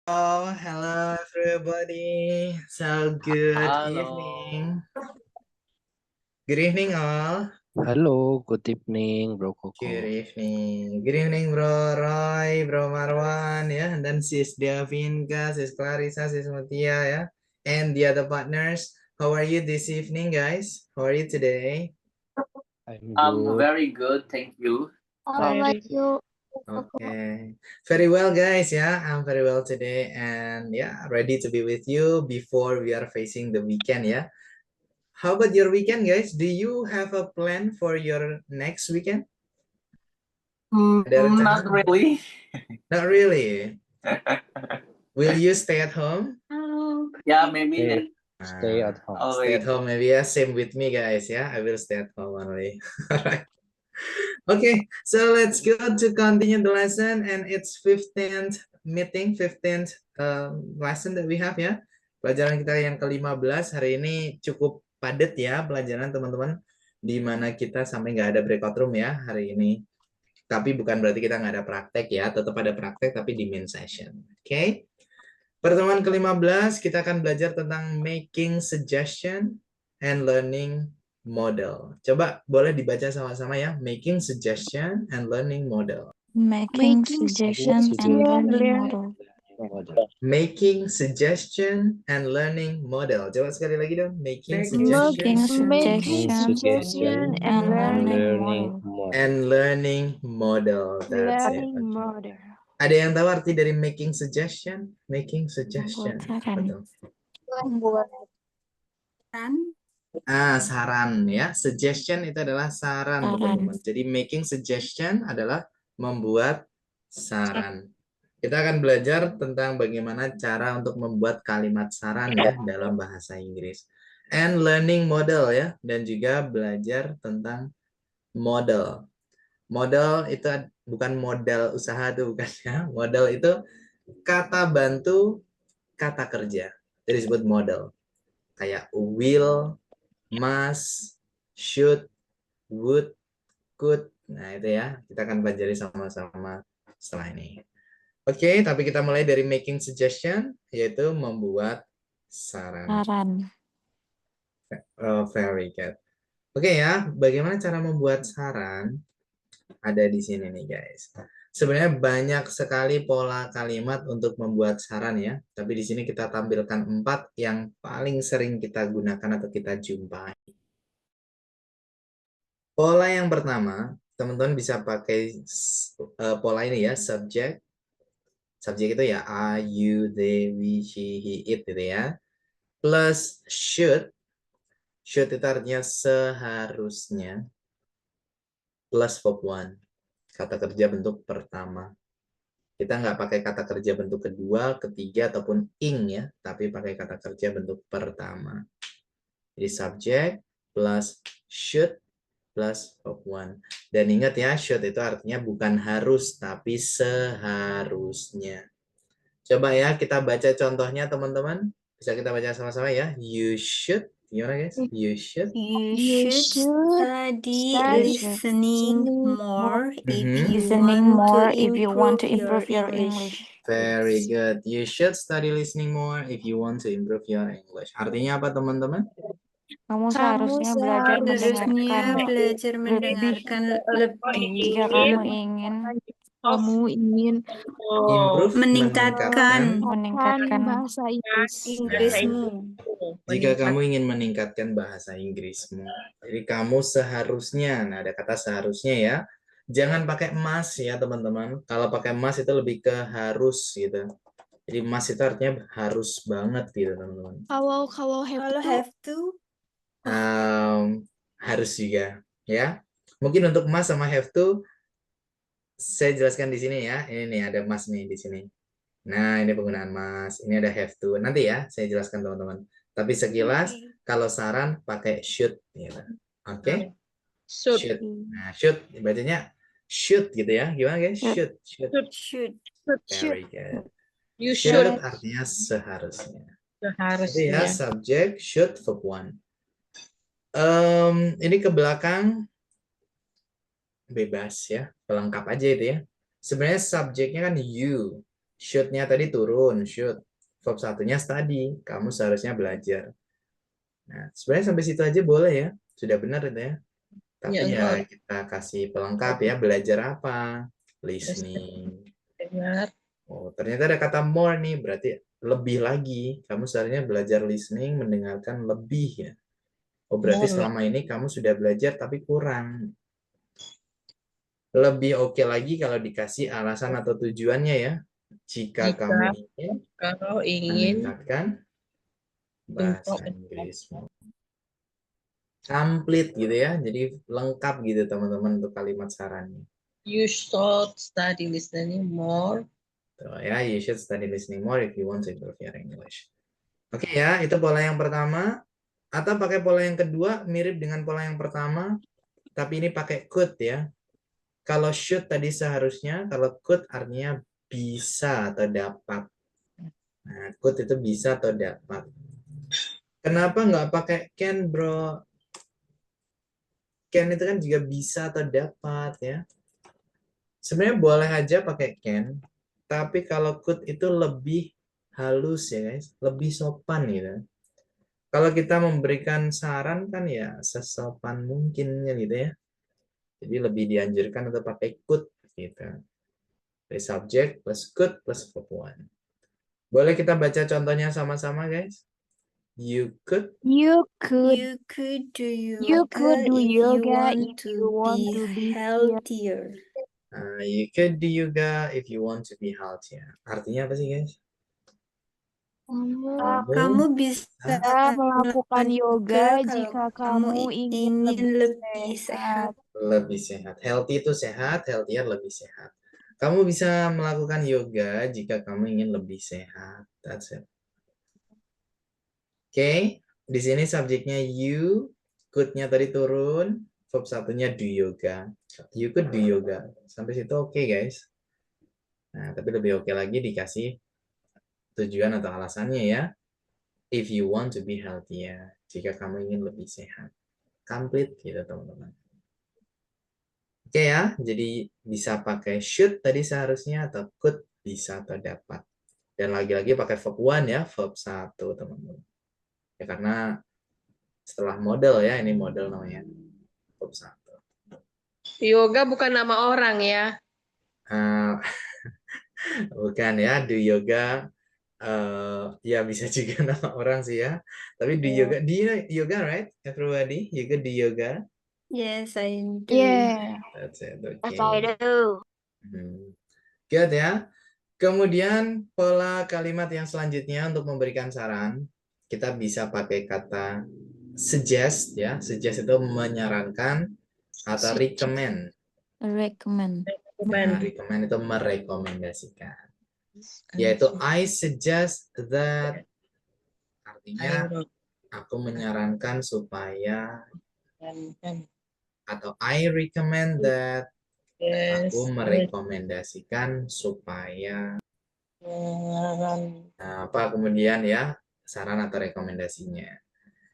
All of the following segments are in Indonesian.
Oh, hello everybody. So good Halo. evening. Good evening all. Halo, good evening Bro Good Koko. evening. Good evening Bro Roy, Bro Marwan ya, dan Sis Davinka, Sis Clarissa, Sis Mutia ya. And the other partners. How are you this evening, guys? How are you today? I'm I'm good. very good, thank you. How about you? Okay, very well, guys. Yeah, I'm very well today, and yeah, ready to be with you before we are facing the weekend. Yeah. How about your weekend, guys? Do you have a plan for your next weekend? Ada Not rencana? really. Not really. Will you stay at home? Yeah, maybe Stay, that. stay at home. Stay at Always. home, maybe. Yeah, same with me, guys. Yeah, I will stay at home only. All right. Okay, so let's go to continue the lesson, and it's 15th meeting, 15th lesson that we have ya. Pelajaran kita yang ke-15 hari ini cukup padat ya pelajaran teman-teman, di mana kita sampai nggak ada breakout room ya hari ini. Tapi bukan berarti kita nggak ada praktek ya, tetap ada praktek tapi di main session. Oke. Pertemuan ke-15 kita akan belajar tentang making suggestion and learning model. Coba boleh dibaca sama-sama ya. Making suggestion and learning model. Making suggestion and learning model. Making suggestion and learning model. Coba sekali lagi dong. Making Making suggestion suggestion and learning model. and learning model. That's it. Okay. Ada yang tahu arti dari making suggestion? Making suggestion. Membuat saran. Betul. Membuat Saran ya. Suggestion itu adalah saran, teman-teman. Jadi making suggestion adalah membuat saran. Kita akan belajar tentang bagaimana cara untuk membuat kalimat saran ya dalam bahasa Inggris. And learning model ya, dan juga belajar tentang model. Model itu bukan modal usaha tuh, bukan ya. Model itu kata bantu kata kerja. Jadi disebut model. Kayak will, must, should, would, could. Nah, itu ya. Kita akan pelajari sama-sama setelah ini. Oke, tapi kita mulai dari making suggestion, yaitu membuat saran. Oh, very good. Oke ya, bagaimana cara membuat saran? Ada di sini nih, guys. Sebenarnya banyak sekali pola kalimat untuk membuat saran ya, tapi di sini kita tampilkan 4 yang paling sering kita gunakan atau kita jumpai. Pola yang pertama, teman-teman bisa pakai pola ini ya, subject. Subjek itu ya I, you, they, we, she, he, it gitu ya. Plus should. Should itu artinya seharusnya. Plus verb one. Kata kerja bentuk pertama. Kita nggak pakai kata kerja bentuk kedua, ketiga, ataupun ing ya. Tapi pakai kata kerja bentuk pertama. Jadi subject plus should plus verb one. Dan ingat ya, should itu artinya bukan harus, tapi seharusnya. Coba ya kita baca contohnya teman-teman. Bisa kita baca sama-sama ya. You should. Gimana guys? You should. You should study listening more if you want to improve your English. Very good. You should study listening more if you want to improve your English. Artinya apa teman-teman? Kamu seharusnya belajar mendengarkan lebih jika kamu ingin Improve, meningkatkan bahasa Inggrismu. Jika kamu ingin meningkatkan bahasa Inggrismu. Jadi kamu seharusnya, nah ada kata seharusnya ya. Jangan pakai must ya teman-teman. Kalau pakai must itu lebih ke harus gitu. Jadi must itu artinya harus banget gitu teman-teman. Kalau have to Harus juga ya. Mungkin untuk must sama have to saya jelaskan di sini ya. Ini nih ada must nih di sini. Nah, ini penggunaan must. Ini ada have to. Nanti ya saya jelaskan teman-teman. Tapi sekilas kalau saran pakai should gitu. Oke? Should. Nah, should bacanya should gitu ya. Gimana guys? Should. Very good. You Should artinya seharusnya. Jadi ya subject should verb one. Ini ke belakang bebas ya, pelengkap aja itu ya. Sebenarnya subjeknya kan you. Should-nya tadi turun, should. Verb satunya study, kamu seharusnya belajar. Nah, sebenarnya sampai situ aja boleh ya. Sudah benar itu ya. Tapi ya kita kasih pelengkap ya, belajar apa? Listening. Dengar. Oh, ternyata ada kata more nih, berarti lebih lagi. Kamu seharusnya belajar listening, mendengarkan lebih ya. Oh, berarti More. selama ini kamu sudah belajar tapi kurang. Lebih oke lagi kalau dikasih alasan atau tujuannya ya. Jika kamu ingin Kalau ingin meningkatkan bahasa Inggrismu. Complete gitu ya. Jadi lengkap gitu teman-teman untuk kalimat sarannya. you should study listening more. So, ya, you should study listening more if you want to improve your English. Oke ya, itu pola yang pertama. Atau pakai pola yang kedua, mirip dengan pola yang pertama, tapi ini pakai could ya. Kalau should tadi seharusnya, kalau could artinya bisa atau dapat. Nah, could itu bisa atau dapat. Kenapa nggak pakai can, bro? Can itu kan juga bisa atau dapat ya. Sebenarnya boleh aja pakai can, tapi kalau could itu lebih halus ya guys, lebih sopan gitu. Kalau kita memberikan saran kan ya sesopan mungkin gitu ya. Jadi lebih dianjurkan untuk pakai could gitu. Dari subject plus could plus verb one. Boleh kita baca contohnya sama-sama guys? You could You could You could do You could do yoga if you yoga want if you want to be healthier. you could do yoga if you want to be healthier. Artinya apa sih guys? Kamu bisa melakukan yoga kalau jika kamu kamu ingin lebih sehat. Lebih sehat. Healthy itu sehat, healthier lebih sehat. Kamu bisa melakukan yoga jika kamu ingin lebih sehat. That's it. Oke, di sini subjeknya you, could-nya tadi turun, verb satunya do yoga. You could do yoga. Sampai situ oke guys. Nah, tapi lebih oke lagi dikasih tujuan atau alasannya ya. If you want to be healthier. Jika kamu ingin lebih sehat. Complete gitu teman-teman. Oke ya, jadi bisa pakai should tadi seharusnya atau could bisa atau dapat. Dan lagi-lagi pakai verb one ya, verb satu teman-teman. Ya karena setelah model ya, ini model namanya verb satu. Yoga bukan nama orang ya. Bukan ya, do yoga ya bisa juga nama orang sih ya. Tapi do yoga, do you know yoga right? Everybody, you could do yoga. Yes, I do. Yeah. That's it. Okay. Yes, I do. Good ya. Kemudian pola kalimat yang selanjutnya untuk memberikan saran, kita bisa pakai kata suggest ya. Suggest itu menyarankan atau recommend. Recommend. Nah, recommend itu merekomendasikan. Yaitu I suggest that, artinya aku menyarankan supaya, atau I recommend that, aku merekomendasikan supaya. Nah, apa kemudian ya saran atau rekomendasinya.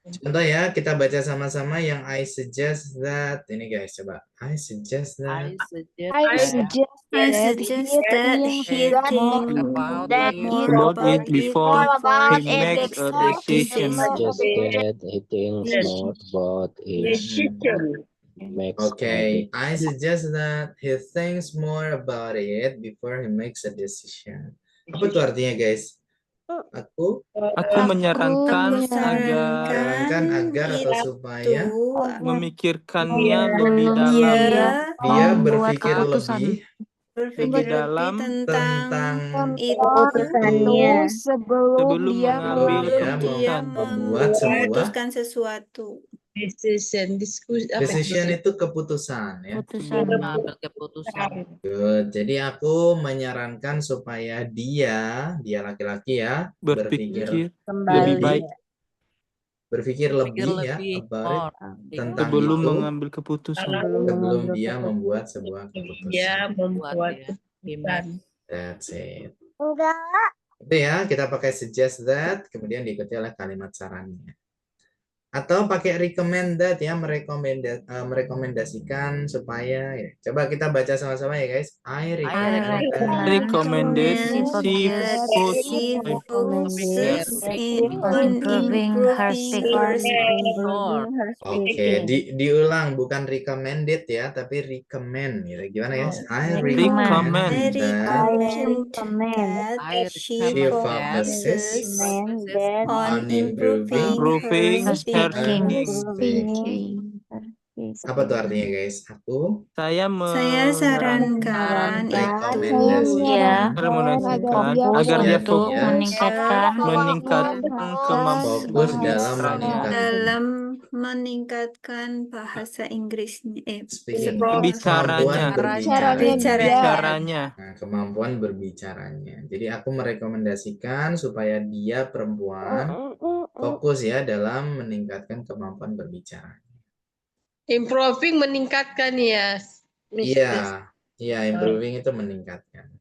Contoh ya, kita baca sama-sama yang I suggest that. Ini guys, coba. I suggest that. I suggest that he think about it before he makes a decision. Just that he thinks more about it. Makes Okay, I suggest that he thinks more about it before he makes a decision. Apa tuh artinya guys? Aku menyarankan agar atau supaya memikirkannya lebih dalam. Dia berpikir berpikir dalam tentang itu sebelum dia membuat memutuskan sesuatu. Decision itu keputusan ya. mengambil keputusan. Good. Jadi aku menyarankan supaya dia laki-laki ya Berpikir Kembali. lebih baik berpikir lebih ya about it, tentang itu mengambil keputusan. sebelum dia membuat sebuah keputusan. Dia membuat keputusan. That's it. Itu ya, kita pakai suggest that kemudian diikuti oleh kalimat sarannya. Atau pakai recommended ya, merekomendasikan supaya ya. Coba kita baca sama-sama ya guys. I Recommended seafood seafood soups on improving her improving speaking. Oke, diulang bukan recommended ya, tapi recommend gitu. Gimana guys? I Recommend. I recommend that recommend that I she she focuses focuses on on improving improving her Her speaking. speaking. Apa tuh artinya guys? Aku Saya Saya sarankan itu rekomendasikan merekomendasikan Fokus agar dia untuk fokus meningkatkan kemampuan fokus dalam berbicaranya. dalam meningkatkan bahasa Inggrisnya, speaking, Bicaranya. kemampuan berbicaranya. Bicaranya. Nah, kemampuan berbicaranya. Jadi aku merekomendasikan supaya dia perempuan fokus ya dalam meningkatkan kemampuan berbicara. Improving meningkatkan ya. Iya, iya improving itu meningkatkan.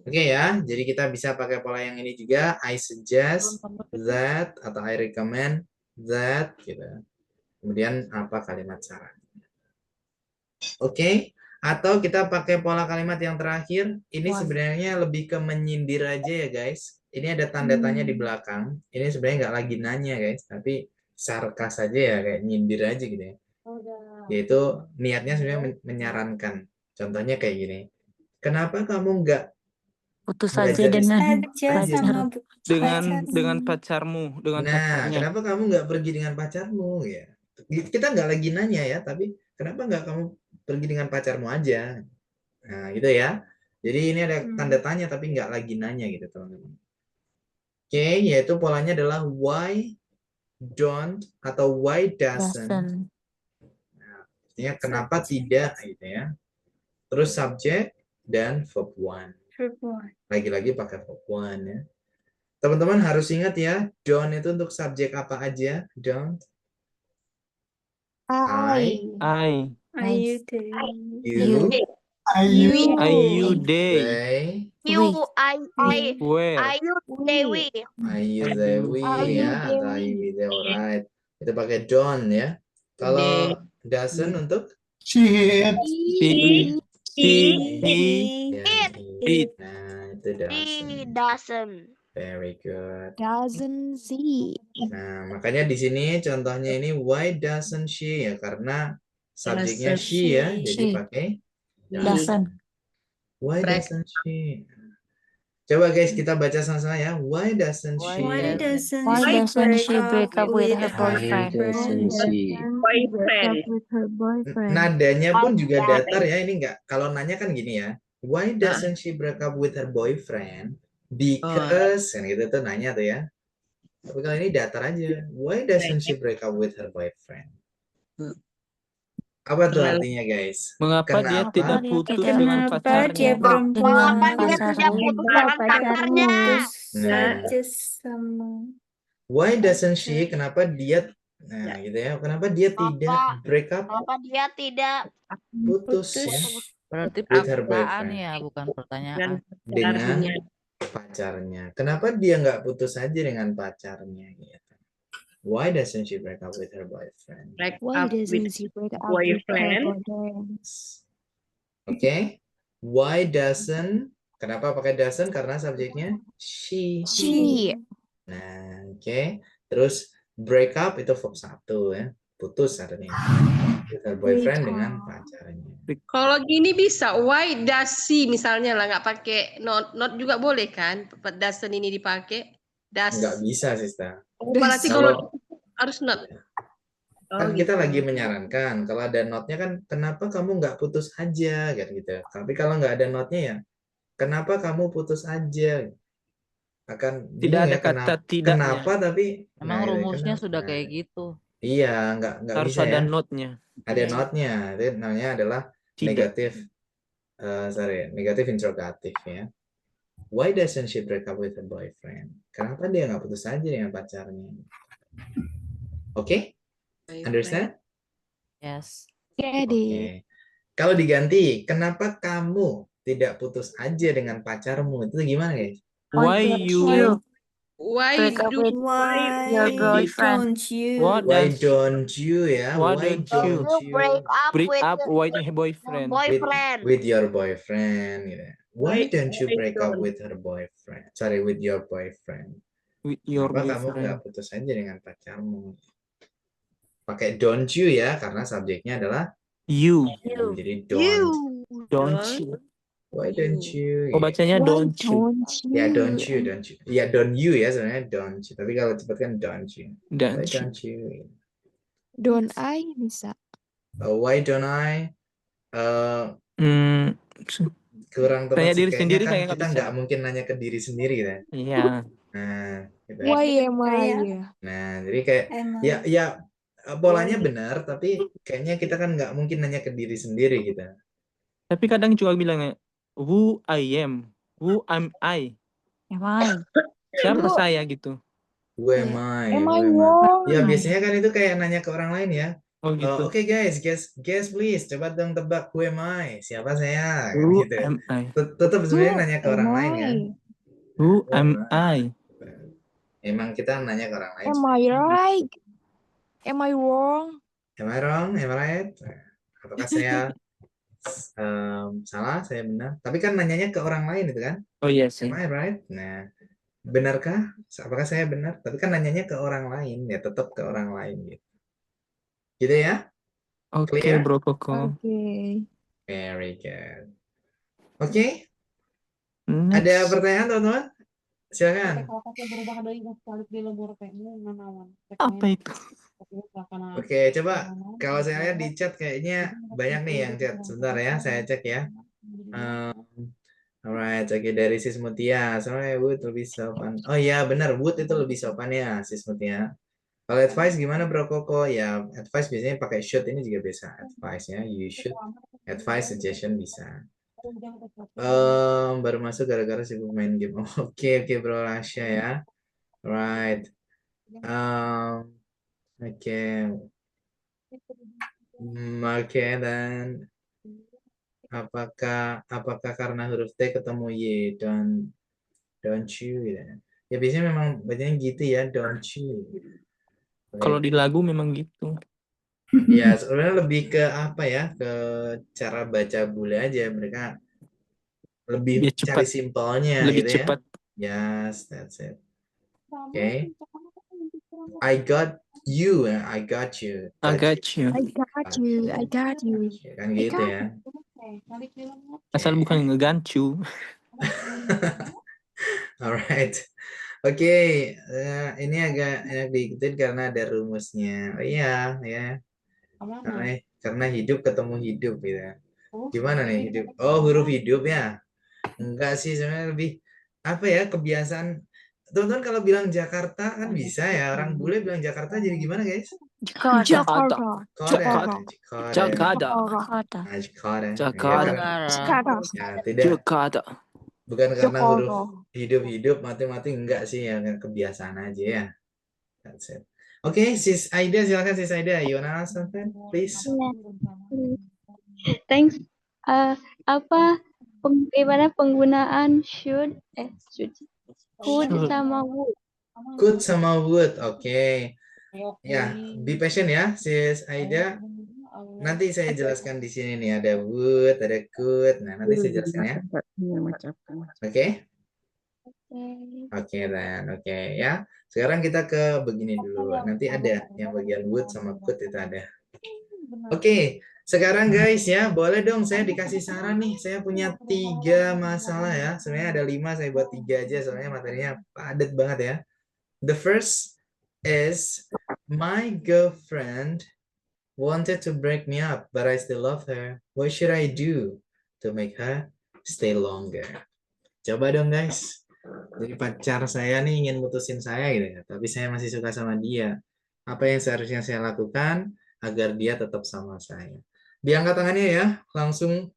Oke ya, jadi kita bisa pakai pola yang ini juga. I suggest that atau I recommend that gitu. Kemudian apa kalimat saran. Oke, atau kita pakai pola kalimat yang terakhir. Ini sebenarnya lebih ke menyindir aja ya guys. Ini ada tanda tanya di belakang. Ini sebenarnya nggak lagi nanya guys, tapi sarkas aja ya, kayak nyindir aja gitu ya. Yaitu niatnya sebenarnya menyarankan. Contohnya kayak gini. Kenapa kamu nggak Putus belajar saja dengan saja sama Dengan pacarmu, dengan Nah, pacarnya. kenapa kamu nggak pergi dengan pacarmu ya? Kita nggak lagi nanya ya, tapi kenapa nggak kamu pergi dengan pacarmu aja? Nah, gitu ya. Jadi ini ada tanda tanya tapi nggak lagi nanya gitu teman-teman. Oke, yaitu polanya adalah why don't atau why doesn't. doesn't. Artinya kenapa tidak gitu ya. Terus subject dan verb one. Lagi-lagi pakai verb one ya. Teman-teman harus ingat ya, don't itu untuk subjek apa aja? Don't. I, you, you, You, they, they, where. you, they, we ya, atau I, they, alright. Itu pakai don't ya. Kalau doesn't untuk She, ya, it. Nah, itu doesn't. Very good. Doesn't see. Nah, makanya di sini contohnya ini why doesn't she ya, karena subjeknya she ya, jadi She. pakai Doesn't. Why doesn't she? Coba guys kita baca sama-sama ya. Why doesn't she? Why doesn't she break up with her boyfriend? Nadanya pun juga datar ya. Ini enggak. Kalau nanya kan gini ya. Why doesn't she break up with her boyfriend? Because kan gitu tuh nanya tuh ya. Tapi kalau ini datar aja. Why doesn't she break up with her boyfriend? Apa tuh artinya guys? Mengapa dia tidak putus dengan Kenapa pacarnya? dia perempuan Nah, saja sama why doesn't she? Kenapa dia? Nah, gitu ya. Kenapa dia tidak break up? Putus ya Berarti with her pertanyaan boyfriend ya, bukan pertanyaan. dengan pacarnya. Kenapa dia nggak putus aja dengan pacarnya? Gitu. Why doesn't she break up with her boyfriend? Why doesn't she break up with her boyfriend? Oke. Why doesn't? Kenapa pakai doesn't? Karena subjeknya she. Nah, oke. Terus break up itu verb 1 ya. Putus artinya. With her boyfriend dengan pacarnya. Kalau gini bisa, why does she misalnya lah, nggak pakai not juga boleh kan? Doesn't ini dipakai. Nggak bisa, Sista. Berarti kalau harus not. Kan kita lagi menyarankan kalau ada notnya kan kenapa kamu nggak putus aja gitu. Tapi kalau nggak ada notnya ya kenapa kamu putus aja? Akan Tidak ada ya, kata tidaknya. kenapa tapi Emang rumusnya kenapa? sudah kayak gitu. Iya, nggak Harus bisa ada ya. notnya. Ada notnya. Itu namanya adalah negatif interrogatif ya. Why doesn't she break up with her boyfriend? Kenapa dia nggak putus aja dengan pacarnya? Oke? Understand? Yes. Oke. Kalau diganti, kenapa kamu tidak putus aja dengan pacarmu? Itu gimana guys? Why you Why Break up do with Why your girlfriend. don't you? What Why does don't you ya? Why Why don't you don't you break up with your boyfriend? with your boyfriend gitu. Why don't you why break up don't? with her boyfriend? Sorry, with your boyfriend. With your Kenapa kamu nggak boyfriend. putus aja dengan pacarmu? Pakai don't you ya, karena subjeknya adalah You. you. Jadi don't. Don't you. Why don't you? Oh, bacanya Why don't you. don't Ya don't you? you, don't you. Ya don't you ya sebenarnya don't you. Tapi kalau cepat kan don't you. Why Don't you. don't you? Don't I bisa. Why don't I? Eh, Hmm, kurang tepat tanya sih. diri Kayaknya sendiri kan kayak nggak kita bisa. nggak mungkin nanya ke diri sendiri kan. Iya. Nah, gitu. Why am I? Kayak Nah, jadi kayak emang. ya polanya benar, tapi kayaknya kita kan nggak mungkin nanya ke diri sendiri kita. Tapi kadang juga bilangnya who I am, who am I. Am I? Siapa Itu saya gitu. Who am I? am Who I am I? wrong? Ya biasanya kan itu kayak nanya ke orang lain ya. Oh gitu. Oke guys, guess please, coba dong tebak who am I? Siapa saya? Kan Who gitu. am I? Tetap sebenarnya Who nanya ke am orang lain kan. I? Who Who am I? Emang kita nanya ke orang lain. Am I right? Am I wrong? Am I wrong? Am I right? Apakah saya salah? Saya benar? Tapi kan nanyanya ke orang lain itu kan? Oh iya sih. Am I right? Nah, benarkah? Apakah saya benar? Tapi kan nanyanya ke orang lain, ya tetap ke orang lain gitu. Gitu ya? Oke, Clear? Bro Koko. Okay. Very good. Oke, Next. ada pertanyaan teman-teman? Silakan. Apa itu? Oke, coba kalau saya lihat di chat kayaknya banyak nih yang chat. Sebentar ya, saya cek ya. Alright, oke dari Sis Mutia. Soalnya Wood lebih sopan. Oh iya benar, Wood itu lebih sopan ya, Sis Mutia. Kalau advice gimana Bro Koko? Ya, advice biasanya pakai should ini juga bisa. Advice ya, you should. Advice, suggestion bisa. Baru masuk gara-gara sibuk main game. Oke, Bro Rasya ya. Right. Oke. Oke, dan apakah karena huruf T ketemu Y? Don't you gitu. Ya biasanya memang bacanya gitu ya, don't you. Kalau di lagu memang gitu. Ya sebenarnya lebih ke apa ya, ke cara baca bule aja, mereka lebih Biar cepat. cari simpelnya Lebih gitu cepat. ya. Yes, that's it. Okay. I got you, I got you. I got you. I got you. I got you. Kan gitu ya. Asal bukan ngegancu. Alright. Oke, ini agak enak diikutin karena ada rumusnya. Oh iya, ya. Karena hidup ketemu hidup gitu. Gimana nih hidup? Oh, huruf hidup ya. Enggak sih, sebenarnya lebih apa ya, kebiasaan. Teman-teman kalau bilang Jakarta kan bisa ya. Orang bule bilang Jakarta jadi gimana, guys? Jakarta. Jakarta. Jakarta. Jakarta. Jakarta. Ya, tidak. Jakarta. Bukan karena huruf hidup-hidup mati-mati, enggak sih ya, kebiasaan aja ya. That's it. Oke, Sis Aida, silakan Sis Aida. You wanna ask something, please? Thanks. Gimana penggunaan should could sama would? Could sama would. Oke. Ya, be patient ya, Sis Aida. Nanti saya jelaskan di sini nih, ada would, ada could. Nah, nanti saya jelaskan ya. Oke? Oke, dan oke ya. Sekarang kita ke begini dulu. Nanti ada yang bagian would sama could itu ada. Oke, sekarang guys ya, boleh dong saya dikasih saran nih. Saya punya 3 masalah ya. Sebenarnya ada 5, saya buat 3 aja soalnya materinya padat banget ya. The first is my girlfriend wanted to break me up, but I still love her. What should I do to make her stay longer? Coba dong guys. Jadi pacar saya nih ingin mutusin saya gitu ya, tapi saya masih suka sama dia. Apa yang seharusnya saya lakukan agar dia tetap sama saya? Diangkat tangannya ya, langsung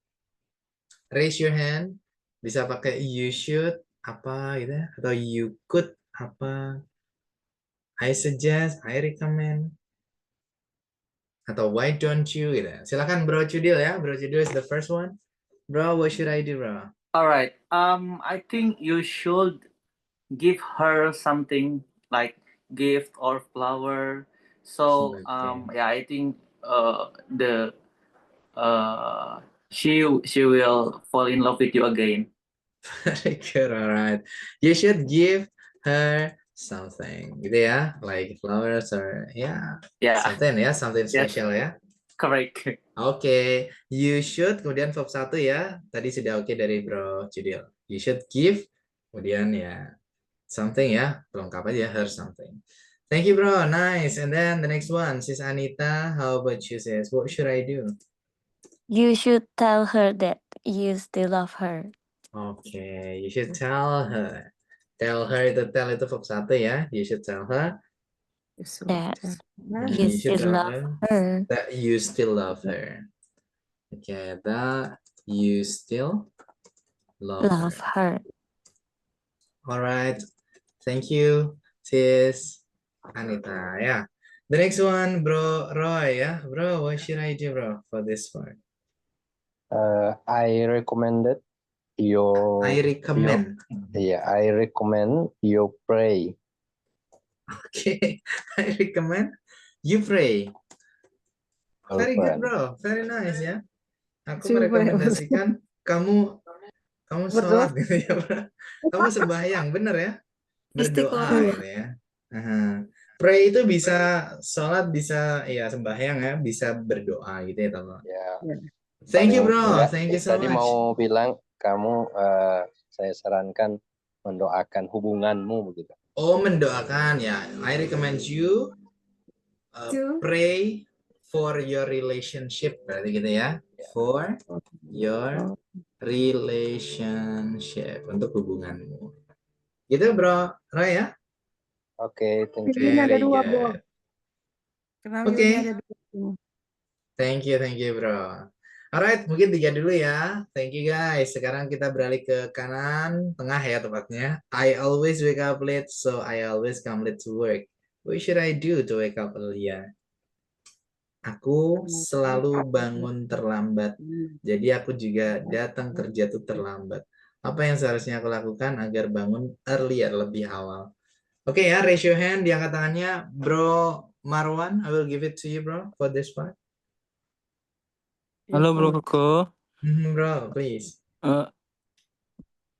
raise your hand. Bisa pakai you should apa gitu ya, atau you could apa. I suggest, I recommend. Atau why don't you gitu. Silakan Bro Cudil ya. Bro Cudil is the first one. Bro, what should I do, bro? Alright. I think you should give her something like gift or flower. So Okay. yeah, I think the she will fall in love with you again. Very good, all right. You should give her something, gitu ya, like flowers or Yeah, something ya, something yes, special ya. correct. Oke, you should, kemudian verb 1 ya. Tadi sudah oke dari Bro Judil. You should give, kemudian ya something ya, pelengkap aja, her something. Thank you, bro. Nice. And then the next one, Sis Anita. How about you, sis? What should I do? You should tell her that you still love her. Okay, you should tell her. Tell her itu verb 1 ya. You should tell her. That You you should still tell love her her. that you still love her. Okay, that you still love Love her. her. All right. Thank you, sis Anita. Yeah. The next one, Bro Roy. Yeah, bro. What should I do, bro, for this one? I recommended your. I recommend. I recommend you pray. Okay, I recommend you pray. Very good, bro. Very nice ya. Aku merekomendasikan kamu sholat gitu ya, bro. Kamu sembahyang, bener ya? Berdoa Istiqomah. gitu ya. Aha. Pray itu bisa sholat, bisa ya sembahyang ya, bisa berdoa gitu ya, teman. Ya. Thank you, Paling bro. enggak, Thank you so tadi much. mau bilang kamu saya sarankan mendoakan hubunganmu begitu. Oh, mendoakan ya. I recommend you pray for your relationship, berarti gitu ya. For your relationship, untuk hubunganmu. Gitu, bro. Roy ya. Oke, thank you. Very good. Oke. Thank you, bro. Alright, mungkin 3 dulu ya. Thank you, guys. Sekarang kita beralih ke kanan, tengah ya tepatnya. I always wake up late, so I always come late to work. What should I do to wake up earlier? Aku selalu bangun terlambat. Jadi aku juga datang kerja tuh terlambat. Apa yang seharusnya aku lakukan agar bangun earlier, lebih awal? Oke ya, raise your hand, diangkat tangannya. Bro Marwan, I will give it to you, bro, for this part. Halo Bro Koko. Bro, please.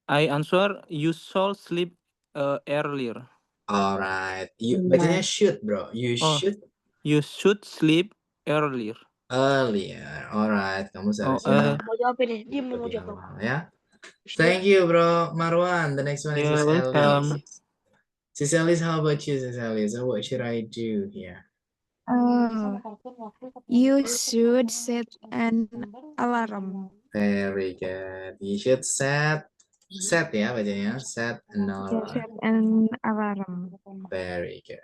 I answer you should sleep earlier. Alright, bacanya should, bro. You should sleep earlier. Earlier. Alright, kamu seharusnya Mau jawab ini, dia mau lebih jawab. awal ya. Thank you, bro Marwan. The next one is You're Sis welcome. Elise. Sis Elise, how about you, Sis Elise? So what should I do here? You should set an alarm. Very good. You should set ya bacanya. Set an alarm. Set an alarm. Very good.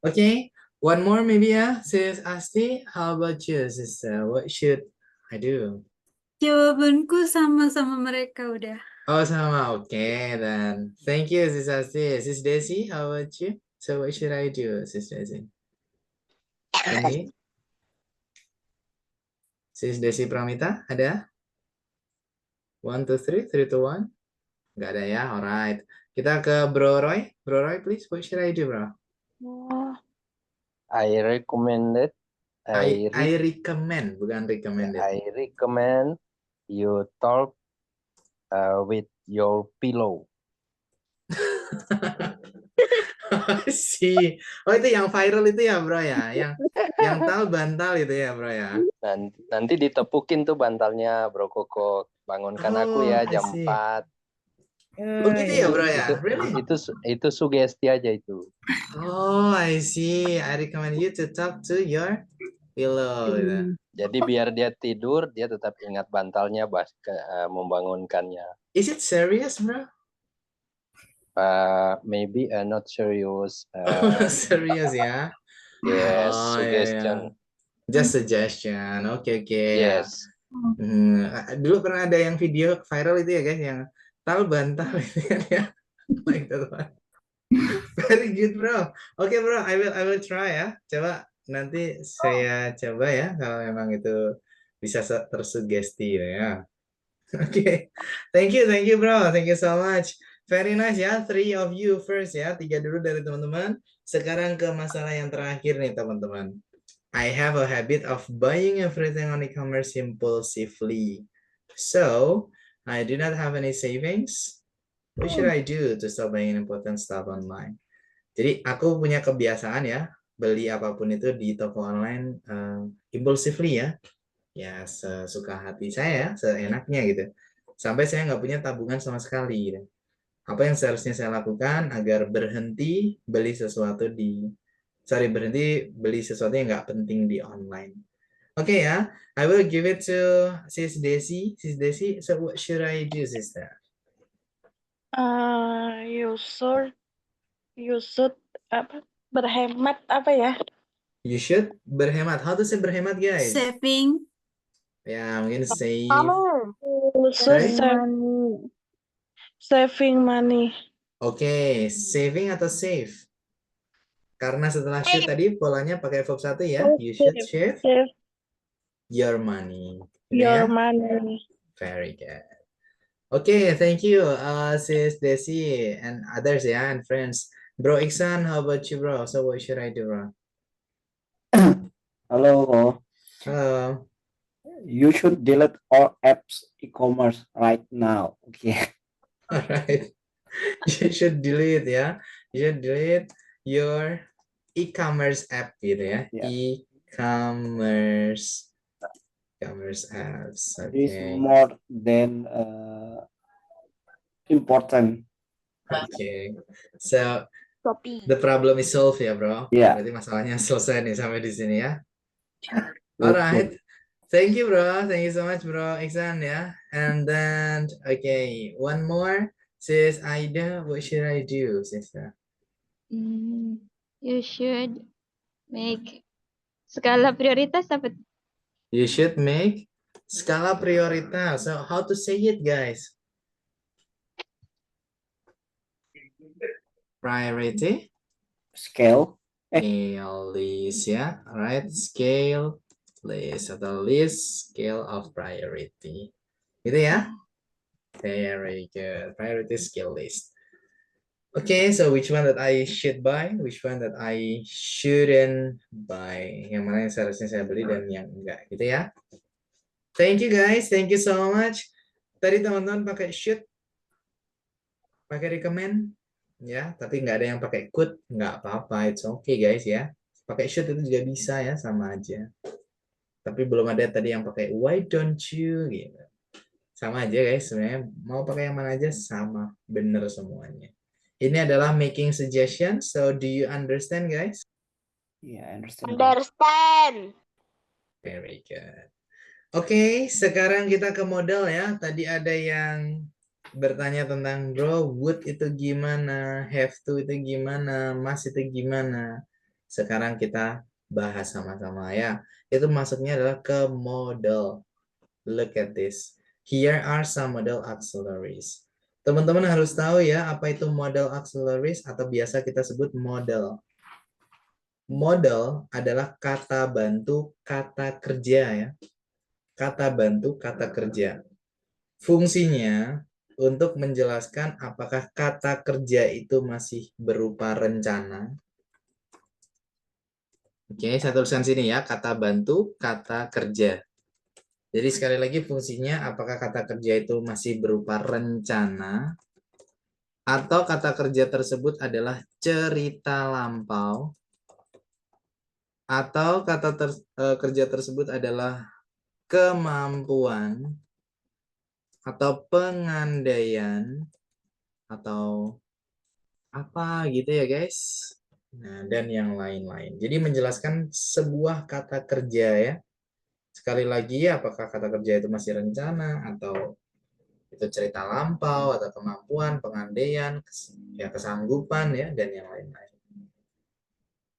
Okay, one more maybe ya, Sis Asti. How about you, sister? What should I do? Jawabanku sama-sama mereka udah. Oh, sama. Okay, then. Thank you, Sis Asti. Sis Desi, how about you? So what should I do, Sis Desi? Ini? Sis Desi Pramita, ada? 1, 2, 3, 3, 2, 1. Nggak ada ya, alright. Kita ke Bro Roy. Bro Roy, please, what should I do, bro? I recommended. I recommend, bukan recommended. I recommend you talk with your pillow. Si, oh itu yang viral itu ya, bro ya, yang tal bantal itu ya, bro ya. Nanti ditepukin tuh bantalnya, Bro Koko. Bangunkan aku ya jam 4. Oh gitu ya, bro ya. Really? Itu sugesti aja itu. Oh, I see. I recommend you to talk to your pillow. Gitu. Jadi biar dia tidur, dia tetap ingat bantalnya, membangunkannya. Is it serious, bro? Maybe not serious. Serious ya? Yes, suggestion. Yeah. Just suggestion. Oke. Yes. Dulu pernah ada yang video viral itu ya, guys, yang tal bantal itu kan ya. Like that one. Very good, bro. Oke, bro. I will try ya. Coba nanti saya coba ya kalau memang itu bisa tersugesti ya. Oke. Thank you, bro. Thank you so much. Very nice ya, 3 of you first ya, 3 dulu dari teman-teman. Sekarang ke masalah yang terakhir nih teman-teman. I have a habit of buying everything on e-commerce impulsively. So, I do not have any savings. What should I do to stop buying important stuff online? Jadi aku punya kebiasaan ya, beli apapun itu di toko online impulsively ya. Ya sesuka hati saya, seenaknya gitu. Sampai saya nggak punya tabungan sama sekali gitu. Apa yang seharusnya saya lakukan agar berhenti beli sesuatu yang nggak penting di online. Oke ya, I will give it to Sis Desi. Sis Desi, so what should I do, sister? You should berhemat apa ya? You should berhemat. How to say berhemat, guys? Saving. Ya, mungkin save. You Sorry? should saving money. Oke, saving atau save? Karena setelah should tadi polanya pakai verb 1 ya. You should save Save your money. Gitu your ya? money. Very good. Okay, thank you, Sis Desi and others ya, and friends. Bro Iksan, how about you, bro? So what should I do, bro? Hello. Hello. You should delete all apps e-commerce right now. Okay. All right. You should delete ya. You should delete your e-commerce app gitu ya. Yeah. E-commerce apps. It's Okay. more than important. Okay. So the problem is solved ya, bro. Yeah. Berarti masalahnya selesai nih sampai di sini ya. Okay. Alright. Thank you, bro. Thank you so much, bro. Iksan ya. And then, okay, one more. Sis Aida, what should I do, sister? You should make skala prioritas apa? You should make skala prioritas. So how to say it, guys? Priority. Scale. Scale list ya. Alright, scale list atau list scale of priority. Gitu ya. Very good. Priority scale list. Okay, so which one that I should buy, which one that I shouldn't buy. Yang mana yang seharusnya saya beli dan yang enggak, gitu ya. Thank you guys, thank you so much. Tadi teman-teman pakai should, pakai recommend, ya, tapi nggak ada yang pakai could, nggak apa-apa, it's okay guys ya. Pakai should itu juga bisa ya, sama aja. Tapi belum ada tadi yang pakai why don't you, gitu. Sama aja guys, sebenarnya mau pakai yang mana aja sama, bener semuanya. Ini adalah making suggestion. So do you understand, guys? Yeah, I understand. Understand. Very good. Oke, sekarang kita ke modal ya. Tadi ada yang bertanya tentang bro, would itu gimana, have to itu gimana, must itu gimana. Sekarang kita bahas sama-sama ya. Itu masuknya adalah ke modal. Look at this. Here are some modal auxiliaries. Teman-teman harus tahu ya, apa itu modal auxiliaries atau biasa kita sebut modal. Modal adalah kata bantu kata kerja ya. Kata bantu kata kerja. Fungsinya untuk menjelaskan apakah kata kerja itu masih berupa rencana. Oke, saya tuliskan sini ya, kata bantu kata kerja. Jadi sekali lagi fungsinya apakah kata kerja itu masih berupa rencana atau kata kerja tersebut adalah cerita lampau atau kata kerja tersebut adalah kemampuan atau pengandaian atau apa gitu ya guys. Nah, dan yang lain-lain. Jadi menjelaskan sebuah kata kerja ya. Sekali lagi, apakah kata kerja itu masih rencana atau itu cerita lampau atau kemampuan, pengandaian, ya kesanggupan ya dan yang lain-lain.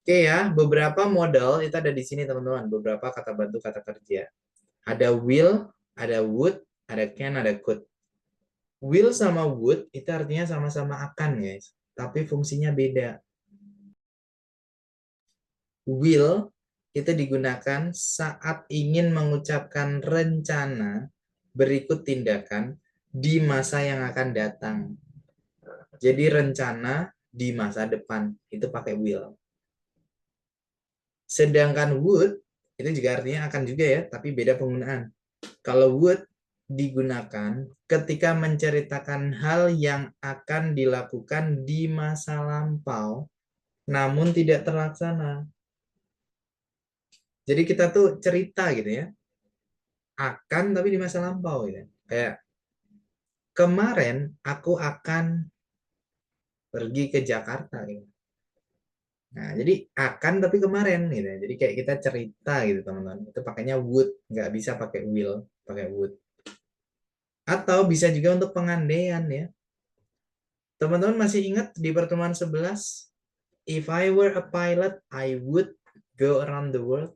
Oke ya, beberapa modal itu ada di sini teman-teman, beberapa kata bantu kata kerja. Ada will, ada would, ada can, ada could. Will sama would itu artinya sama-sama akan guys, tapi fungsinya beda. Will itu digunakan saat ingin mengucapkan rencana berikut tindakan di masa yang akan datang. Jadi rencana di masa depan itu pakai will. Sedangkan would itu juga artinya akan juga ya, tapi beda penggunaan. Kalau would digunakan ketika menceritakan hal yang akan dilakukan di masa lampau, namun tidak terlaksana. Jadi kita tuh cerita gitu ya, akan tapi di masa lampau gitu. Kayak kemarin aku akan pergi ke Jakarta gitu. Nah, jadi akan tapi kemarin gitu. Jadi kayak kita cerita gitu teman-teman. Itu pakainya would, nggak bisa pakai will, pakai would. Atau bisa juga untuk pengandaian ya. Teman-teman masih ingat di pertemuan 11? If I were a pilot, I would go around the world.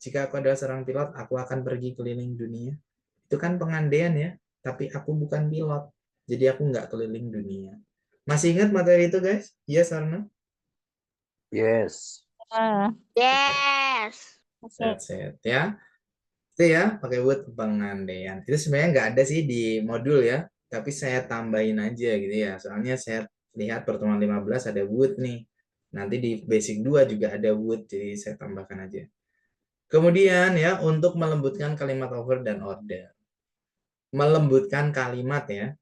Jika aku adalah seorang pilot, aku akan pergi keliling dunia. Itu kan pengandaian ya, tapi aku bukan pilot. Jadi aku nggak keliling dunia. Masih ingat materi itu guys? Yes or no? Yes. Yes. That's it ya. Itu ya, pakai would pengandaian. Itu sebenarnya nggak ada sih di modul ya, tapi saya tambahin aja gitu ya. Soalnya saya lihat pertemuan 15 ada would nih. Nanti di basic 2 juga ada would, jadi saya tambahkan aja. Kemudian ya, untuk melembutkan kalimat over dan order. Melembutkan kalimat ya.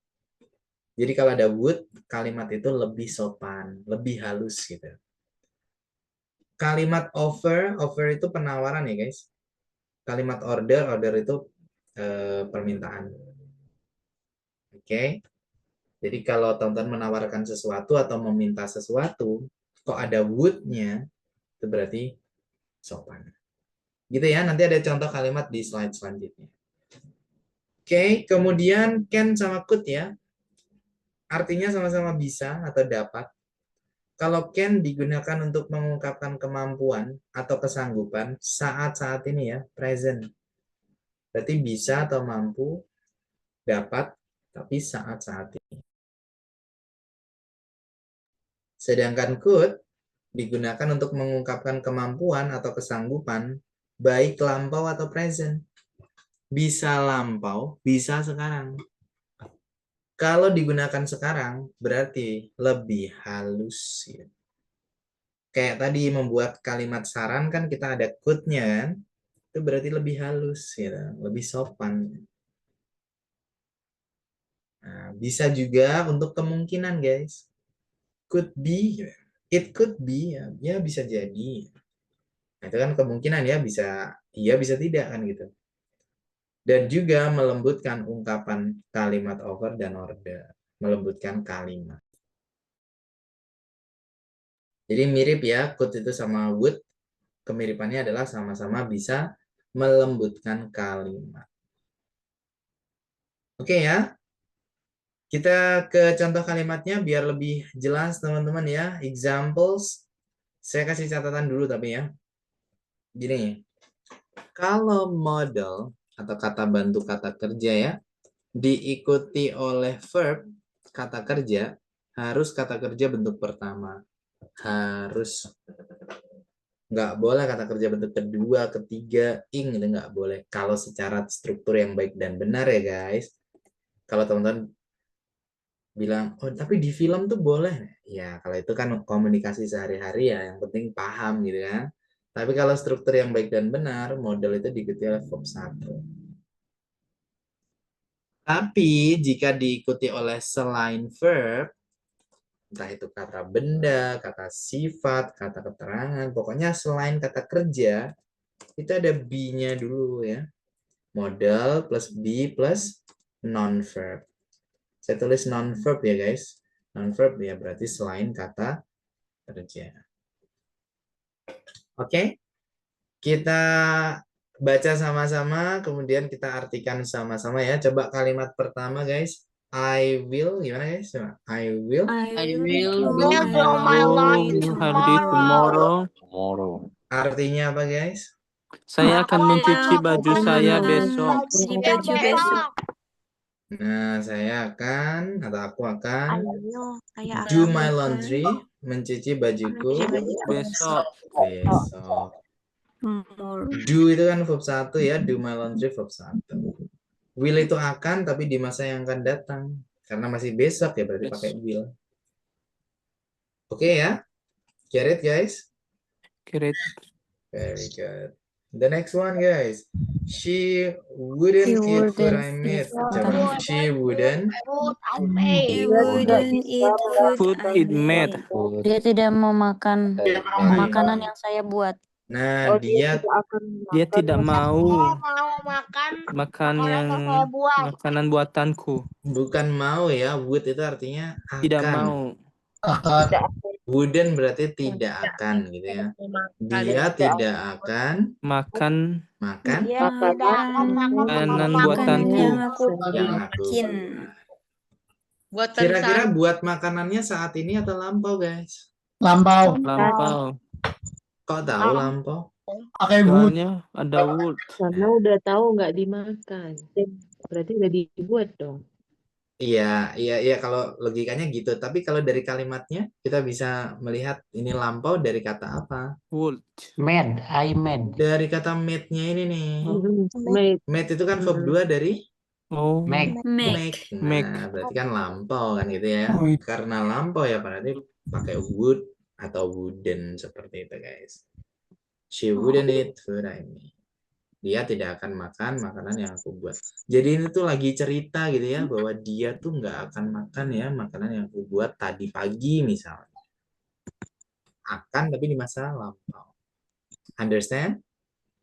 Jadi kalau ada would, kalimat itu lebih sopan, lebih halus gitu. Kalimat over itu penawaran ya guys. Kalimat order itu permintaan. Oke. Jadi kalau teman-teman menawarkan sesuatu atau meminta sesuatu, kok ada would-nya, itu berarti sopan. Gitu ya, nanti ada contoh kalimat di slide selanjutnya. Oke, kemudian can sama could ya. Artinya sama-sama bisa atau dapat. Kalau can digunakan untuk mengungkapkan kemampuan atau kesanggupan saat-saat ini ya, present. Berarti bisa atau mampu, dapat, tapi saat-saat ini. Sedangkan could digunakan untuk mengungkapkan kemampuan atau kesanggupan baik lampau atau present. Bisa lampau, bisa sekarang. Kalau digunakan sekarang, berarti lebih halus. Ya. Kayak tadi membuat kalimat saran kan kita ada could-nya kan. Itu berarti lebih halus, ya. Lebih sopan. Nah, bisa juga untuk kemungkinan, guys. Could be, it could be, ya bisa jadi. Nah, itu kan kemungkinan ya, bisa iya, bisa tidak kan gitu. Dan juga melembutkan ungkapan kalimat over dan order. Melembutkan kalimat. Jadi mirip ya, could itu sama would. Kemiripannya adalah sama-sama bisa melembutkan kalimat. Oke ya. Kita ke contoh kalimatnya biar lebih jelas teman-teman ya. Examples. Saya kasih catatan dulu tapi ya. Gini. Kalau model atau kata bantu kata kerja ya, diikuti oleh verb kata kerja, harus kata kerja bentuk pertama. Harus. Nggak boleh kata kerja bentuk kedua, ketiga, ing, itu nggak boleh. Kalau secara struktur yang baik dan benar ya guys. Kalau teman-teman bilang, oh tapi di film tuh boleh. Ya kalau itu kan komunikasi sehari-hari ya, yang penting paham gitu kan. Tapi kalau struktur yang baik dan benar, model itu diikuti oleh verb 1. Tapi jika diikuti oleh selain verb, entah itu kata benda, kata sifat, kata keterangan, pokoknya selain kata kerja, itu ada be-nya dulu ya. Model plus be plus non-verb. Saya tulis non-verb ya guys. Non-verb ya berarti selain kata kerja. Oke, kita baca sama-sama, kemudian kita artikan sama-sama ya. Coba kalimat pertama guys. I will, gimana guys? Coba. I will do my laundry tomorrow. Tomorrow. Artinya apa guys? Saya akan mencuci baju saya besok. Cuci baju besok. Nah, saya akan atau aku akan Saya do my laundry, mencuci bajuku Besok. besok. Do itu kan verb 1 ya, do my laundry verb 1. Will itu akan tapi di masa yang akan datang. Karena masih besok ya berarti Yes. pakai will. Oke ya. Get it guys? Great. Very good. The next one guys. She wouldn't eat food I made. Coba. She wouldn't. He wouldn't eat food Food I it made. made. Food Dia tidak mau makan I makanan made. yang saya buat. Nah, dia Dia tidak mau makan makan yang makanan buatanku. bukan mau ya. Would itu artinya Tidak akan. mau. Wouldn't berarti tidak akan gitu ya. Dia tidak akan Makan makan makanan Makan buatanku. yang aku yang aku. bikin. Buatan Kira-kira buat makanannya saat ini atau lampau guys? Lampau. Lampau. Kok tahu lampau? Pakai wood. Soalnya ada wood. Karena udah tahu nggak dimakan. Berarti udah dibuat dong. Iya, iya kalau logikanya gitu. Tapi kalau dari kalimatnya kita bisa melihat ini lampau dari kata apa? Wood. Made. I made. Dari kata made-nya ini nih. Made. Made itu kan verb 2 dari Oh. Make. Make. Nah, berarti kan lampau kan gitu ya. Karena lampau ya berarti pakai would atau wouldn't seperti itu guys. She wouldn't eat food I made. Dia tidak akan makan makanan yang aku buat. Jadi ini tuh lagi cerita gitu ya, bahwa dia tuh nggak akan makan ya makanan yang aku buat tadi pagi misalnya. Akan tapi di masa lampau. Understand?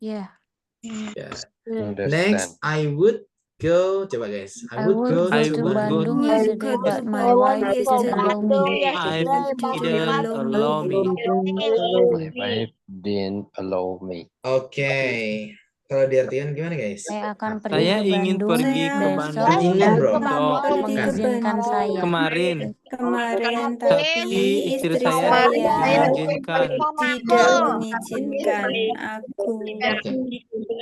Yeah. Yeah. Understand. Next, I would go. Coba guys. I would go I to would go Bandung. yesterday, but my wife didn't allow me. I didn't allow me. My wife didn't allow me. Oke. Kalau diartikan gimana guys? Saya akan pergi Saya ke ingin Bandung pergi ke besok. Bandung. Ingin, bro. Dok, Pergi ke Mengizinkan Bandung saya. kemarin. kemarin, Tapi tapi istri istri saya saya mengizinkan. tidak mengizinkan aku.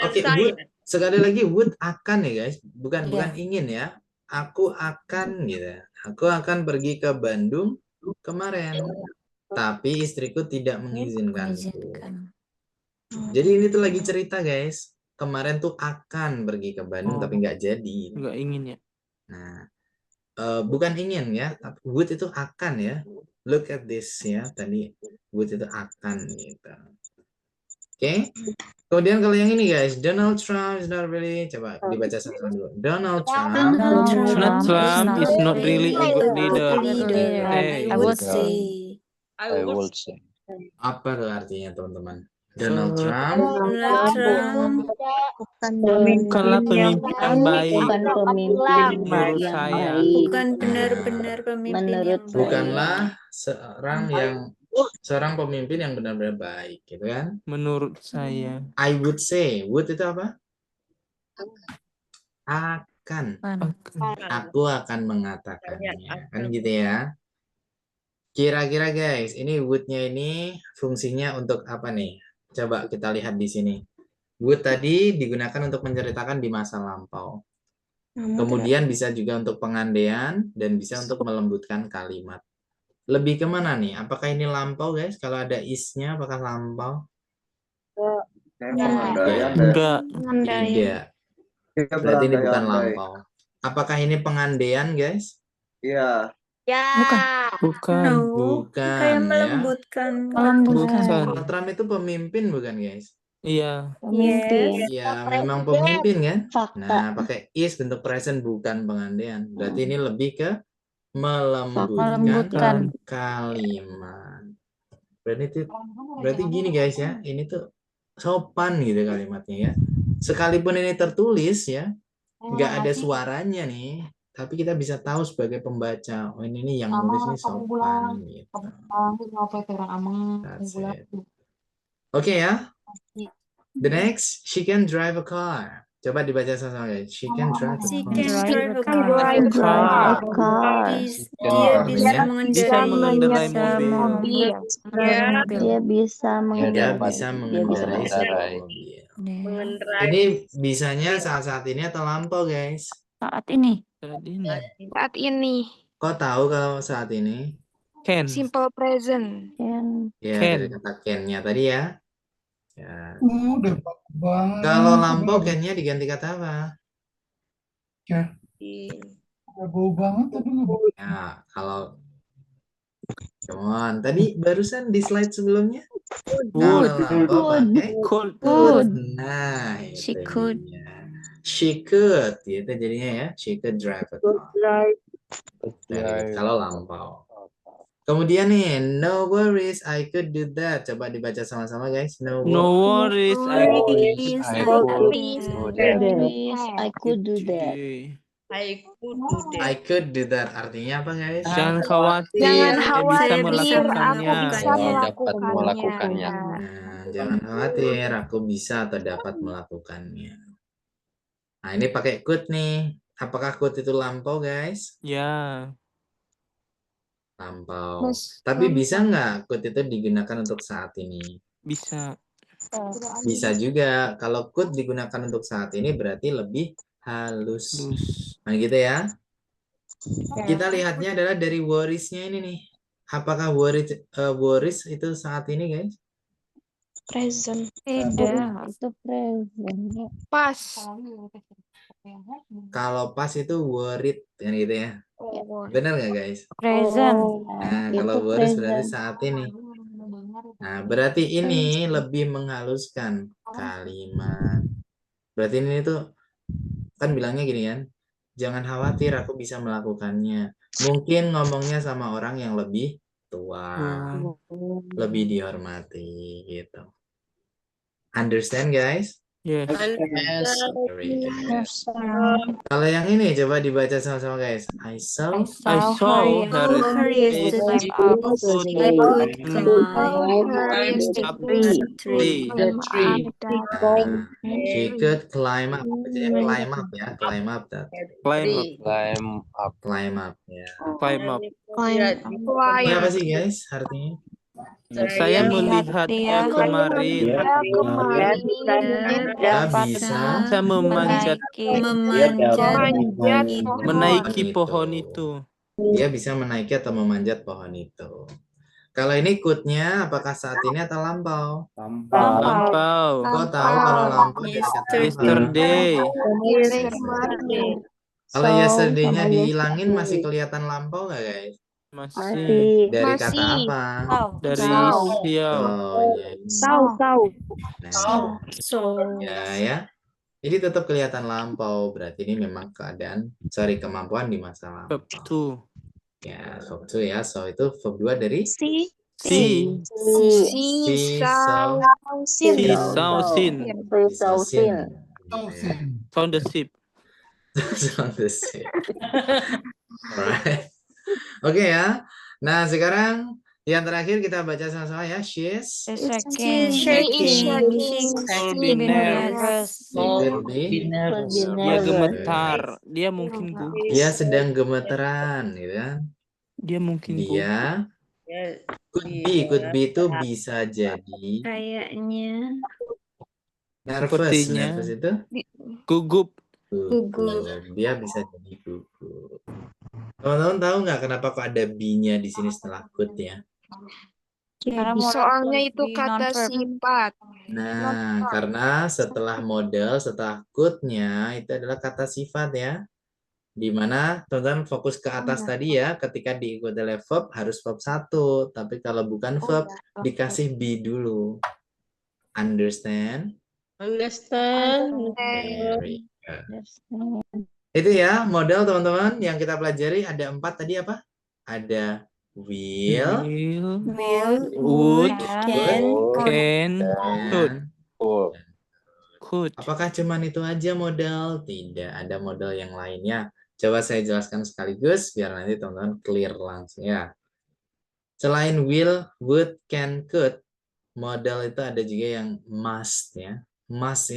Oke, would sekali lagi would akan ya guys, bukan Iya. ingin ya. Aku akan gitu. Aku akan pergi ke Bandung kemarin, tapi istriku tidak mengizinkanku. Mengizinkan. Jadi ini tuh lagi cerita guys. Kemarin tuh akan pergi ke Bandung tapi nggak jadi. Nggak ingin ya. Nah, bukan ingin ya, tapi would itu akan ya. Look at this ya, tadi would itu akan gitu. Oke. Kemudian kalau yang ini guys, Donald Trump is not really, coba dibaca sama dulu. Donald Trump. Donald Trump is not really a good leader. I would say. I would say. Apa tuh artinya teman-teman? Donald Trump. Donald Trump Bukanlah pemimpin yang baik. Bukan pemimpin Menurut yang saya. baik. bukan benar-benar pemimpin Menurut yang baik. Bukanlah seorang pemimpin yang benar-benar baik, gitu kan? Menurut saya. I would say, would itu apa? Akan. Aku akan mengatakannya, kan gitu ya. Kira-kira guys, ini would-nya ini fungsinya untuk apa nih? Coba kita lihat di sini. Would tadi digunakan untuk menceritakan di masa lampau. Kemudian bisa juga untuk pengandaian dan bisa untuk melembutkan kalimat. Lebih kemana nih? Apakah ini lampau guys? Kalau ada is-nya apakah lampau? Enggak. Tidak. Berarti ini bukan lampau. Apakah ini pengandaian guys? Iya. Bukan. Bukan Kayak ya. melembutkan. Bukan. Donald Trump itu pemimpin bukan guys? Iya. Yes. Ya memang pemimpin kan? Nah pakai is bentuk present bukan pengandaian. Berarti ini lebih ke melembutkan kalimat. Berarti gini guys ya, ini tuh sopan gitu kalimatnya ya. Sekalipun ini tertulis ya, nggak ada suaranya nih, tapi kita bisa tahu sebagai pembaca, oh ini yang nulis ini sopan gitu. That's it. Oke ya. The next, she can drive a car. Coba dibaca sama-sama guys. She can drive a She car. can drive a car. Dia bisa mengendarai mobil. Dia bisa Dia mengendarai. bisa mengendarai sebuah mobil. Ini bisanya saat-saat ini atau lampau guys? Saat ini. Saat ini. Kok tahu kalau saat ini? Can. Simple present. Ya Can. dari kata can-nya tadi ya. Ya. Udah banget. Kalau lampau can-nya diganti kata apa? Bau banget tadi. Ya, kalau come on, tadi barusan di slide sebelumnya kalau Would. lampau pakai Could. could. Nah, She itu could. dia. She could, gitu jadinya ya. She could drive a car. Very good. Kalau lampau. Kemudian nih, no worries, I could do that. Coba dibaca sama-sama guys. No No worries. worries. I Worries, I could I could do that. today. I could do that. I could do that. Artinya apa guys? Jangan khawatir, Jangan saya bisa khawatir, aku melakukannya. bisa dapat melakukannya. Nah, jangan khawatir, aku bisa atau dapat melakukannya. Nah, ini pakai could nih. Apakah could itu lampau guys? Ya, Lampau. Tapi bisa nggak could itu digunakan untuk saat ini? bisa. Bisa juga. Kalau could digunakan untuk saat ini berarti lebih halus. Nah gitu ya. Kita lihatnya adalah dari worries-nya ini nih. Apakah worries itu saat ini guys? Present. Tidak, itu present. Pas. Kalau pas itu worried kan gitu ya. Benar nggak guys? Present. Nah, kalau worries berarti saat ini. Nah, berarti ini lebih menghaluskan kalimat. Berarti ini tuh kan bilangnya gini kan. Jangan khawatir, aku bisa melakukannya. Mungkin ngomongnya sama orang yang lebih tua, lebih dihormati gitu. Understand guys? Yes. Very good. Kalau yang ini coba dibaca sama-sama guys. I saw her yesterday. She could climb up. Bacanya climb up ya, climb up. Climb up ya. Climb up. Ini apa sih guys artinya? Saya melihatnya kemarin. Dia bisa menaiki pohon itu. Dia bisa menaiki atau memanjat pohon itu. Kalau ini could-nya apakah saat ini atau lampau? Lampau. Kok tahu kalau lampau dari kata Yesterday. Kalau yesterday-nya dihilangin masih kelihatan lampau nggak guys? Masih. Dari kata apa? Dari siau. Ya. Jadi tetap kelihatan lampau. Berarti ini memang kemampuan di masa lampau. Verb 2. Ya, verb 2 ya. So itu verb 2 dari See. Found the ship. Alright. Oke ya. Nah, sekarang yang terakhir kita baca sama-sama ya. She is Dia gemetar. Dia mungkin gugup. Dia sedang gemeteran, gitu kan? Dia mungkin Dia could be itu bisa jadi Kayaknya nervous itu gugup. Dia bisa jadi gugup. Teman-teman tahu nggak kenapa kok ada be-nya di sini setelah could ya? Soalnya itu kata sifat. Nah, karena setelah could-nya itu adalah kata sifat ya. Dimana teman-teman fokus ke atas tadi ya, ketika diikuti oleh verb harus verb 1, tapi kalau bukan verb dikasih be dulu. Understand? Very good. Itu ya model teman-teman yang kita pelajari ada 4 tadi apa? Ada will, would, can, could. Apakah cuman itu aja model? Tidak, ada model yang lainnya. Coba saya jelaskan sekaligus biar nanti teman-teman clear langsung ya. Selain will, would, can, could, model itu ada juga yang must ya. Must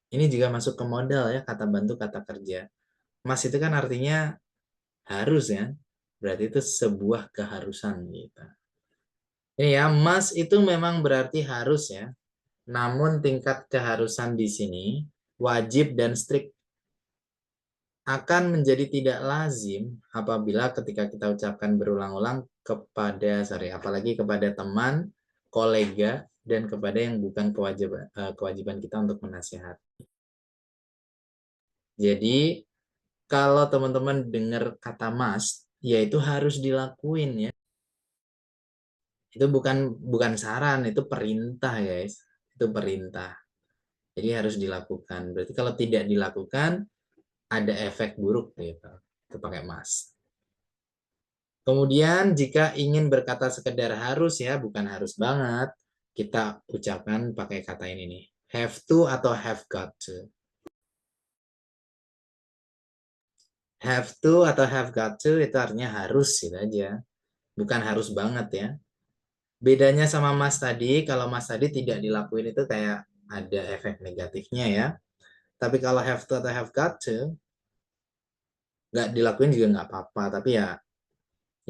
ini juga masuk ke model ya, kata bantu kata kerja. Must itu kan artinya harus ya. Berarti itu sebuah keharusan gitu. Ini ya, must itu memang berarti harus ya. Namun tingkat keharusan di sini wajib dan strict. Akan menjadi tidak lazim apabila ketika kita ucapkan berulang-ulang apalagi kepada teman, kolega, dan kepada yang bukan kewajiban kita untuk menasihati. Jadi kalau teman-teman dengar kata must, ya itu harus dilakuin ya. Itu bukan saran, itu perintah guys. Itu perintah. Jadi harus dilakukan. Berarti kalau tidak dilakukan, ada efek buruk gitu. Itu pakai must. Kemudian jika ingin berkata sekedar harus ya, bukan harus banget, kita ucapkan pakai kata ini nih. Have to atau have got to. Have to atau have got to itu artinya harus gitu aja. Bukan harus banget ya. Bedanya sama mas tadi, kalau mas tadi tidak dilakuin itu kayak ada efek negatifnya ya. Tapi kalau have to atau have got to, nggak dilakuin juga nggak apa-apa. Tapi ya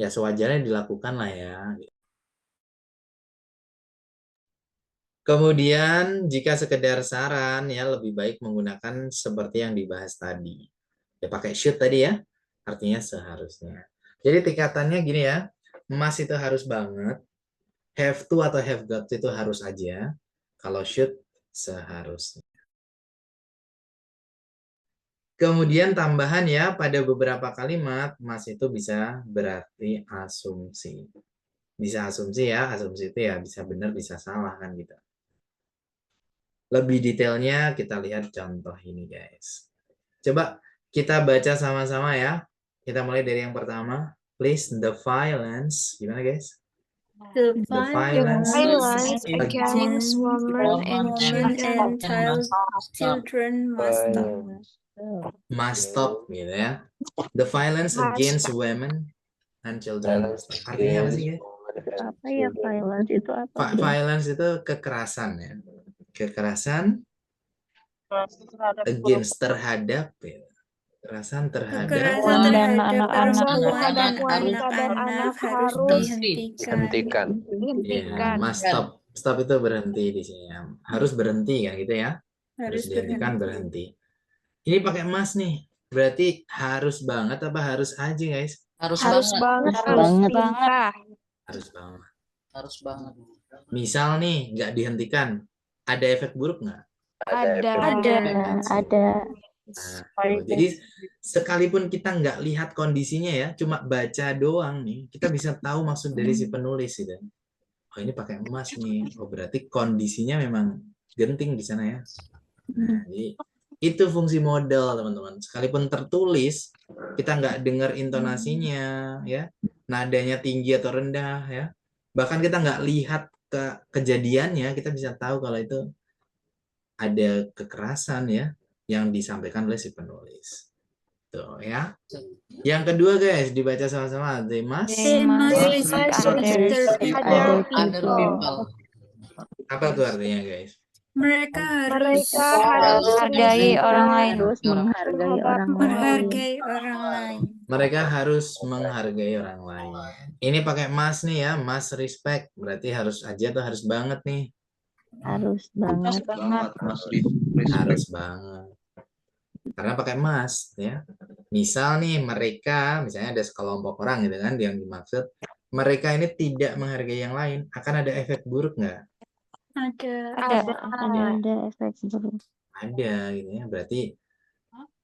sewajarnya dilakukan lah ya. Kemudian jika sekedar saran ya lebih baik menggunakan seperti yang dibahas tadi. Ya pakai should tadi ya, artinya seharusnya. Jadi tingkatannya gini ya, must itu harus banget, have to atau have got to itu harus aja, kalau should seharusnya. Kemudian tambahan ya, pada beberapa kalimat, must itu bisa berarti asumsi. Bisa asumsi ya, asumsi itu ya bisa benar bisa salah kan gitu. Lebih detailnya kita lihat contoh ini guys. Coba kita baca sama-sama ya. Kita mulai dari yang pertama. Please, the violence. Gimana guys? The Violence against women and children must stop. Must stop gitu ya. The violence against women and children must stop. Artinya apa sih guys? Apa ya violence itu apa? Violence itu kekerasan ya. Kekerasan against terhadap ya. Kekerasan terhadap perempuan dan anak-anak harus dihentikan. Ya, must stop. Stop itu berhenti di sini ya. Harus berhenti kan gitu ya. Harus dihentikan berhenti. Ini pakai must nih. Berarti harus banget apa harus aja guys? harus banget. Harus banget. Misal nih nggak dihentikan, ada efek buruk nggak? Ada. Nah, jadi sekalipun kita nggak lihat kondisinya ya, cuma baca doang nih, kita bisa tahu maksud dari si penulis gitu. Oh ini pakai emas nih, oh berarti kondisinya memang genting di sana ya. Nah, jadi itu fungsi model teman-teman. Sekalipun tertulis, kita nggak dengar intonasinya ya, nadanya tinggi atau rendah ya. Bahkan kita nggak lihat kejadiannya, kita bisa tahu kalau itu ada kekerasan ya yang disampaikan oleh si penulis. Tuh ya. Yang kedua guys, dibaca sama-sama. They must respect other people. Apa tuh artinya guys? Mereka harus menghargai orang lain. Menghargai orang lain. Mereka harus menghargai orang lain. Ini pakai must nih ya, must respect. Berarti harus aja atau harus banget nih? Harus banget. Harus banget. Karena pakai must ya. Misal nih mereka, misalnya ada sekelompok orang gitu kan yang dimaksud, mereka ini tidak menghargai yang lain, akan ada efek buruk nggak? Ada efek buruk. Ada gitu ya. Berarti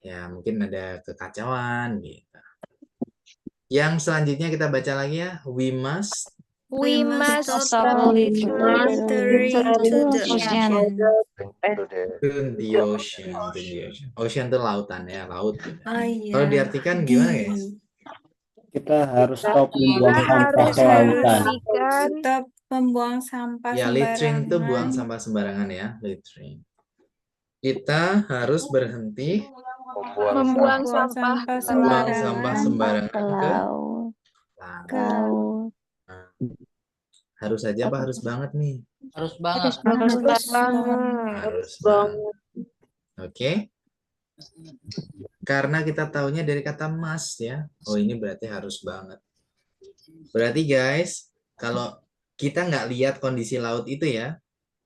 ya mungkin ada kekacauan gitu. Yang selanjutnya kita baca lagi ya. We must stop littering to the ocean. The ocean. Ocean itu lautan ya, laut. Iya. Kalau diartikan gimana guys? Kita harus stop membuang sampah ke lautan. Stop membuang sampah Ya, littering itu buang sembarangan. sampah sembarangan ya, littering. Kita harus berhenti membuang sampah sembarangan ke laut. Harus aja apa harus banget nih? harus banget Harus banget. Oke. Karena kita taunya dari kata must ya. Oh ini berarti harus banget. Berarti guys, kalau kita nggak lihat kondisi laut itu ya,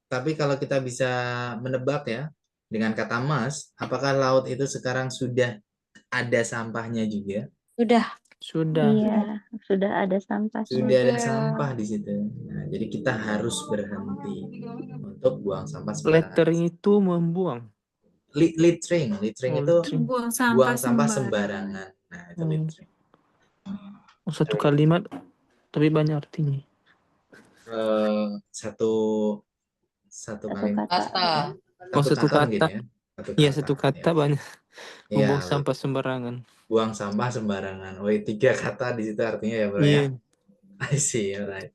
tapi kalau kita bisa menebak ya, dengan kata must, apakah laut itu sekarang sudah ada sampahnya juga? Sudah. Iya, sudah ada sampah. Sudah ada sampah di situ. Nah, jadi kita harus berhenti untuk buang sampah sembarangan. Littering itu membuang. littering. Littering Oh, itu littering. Buang buang sampah sampah sembarangan. sembarangan. Nah, itu Hmm. littering. Satu kalimat tapi banyak artinya. Satu Satu kalimat. kata. Oh, satu Mungkin kata. ya. Satu Iya, kata. satu kata banyak. Iya, Membuang sampah sembarangan. buang sampah sembarangan. Oh, 3 kata di situ artinya ya, Bro ya. Iya. I see, alright.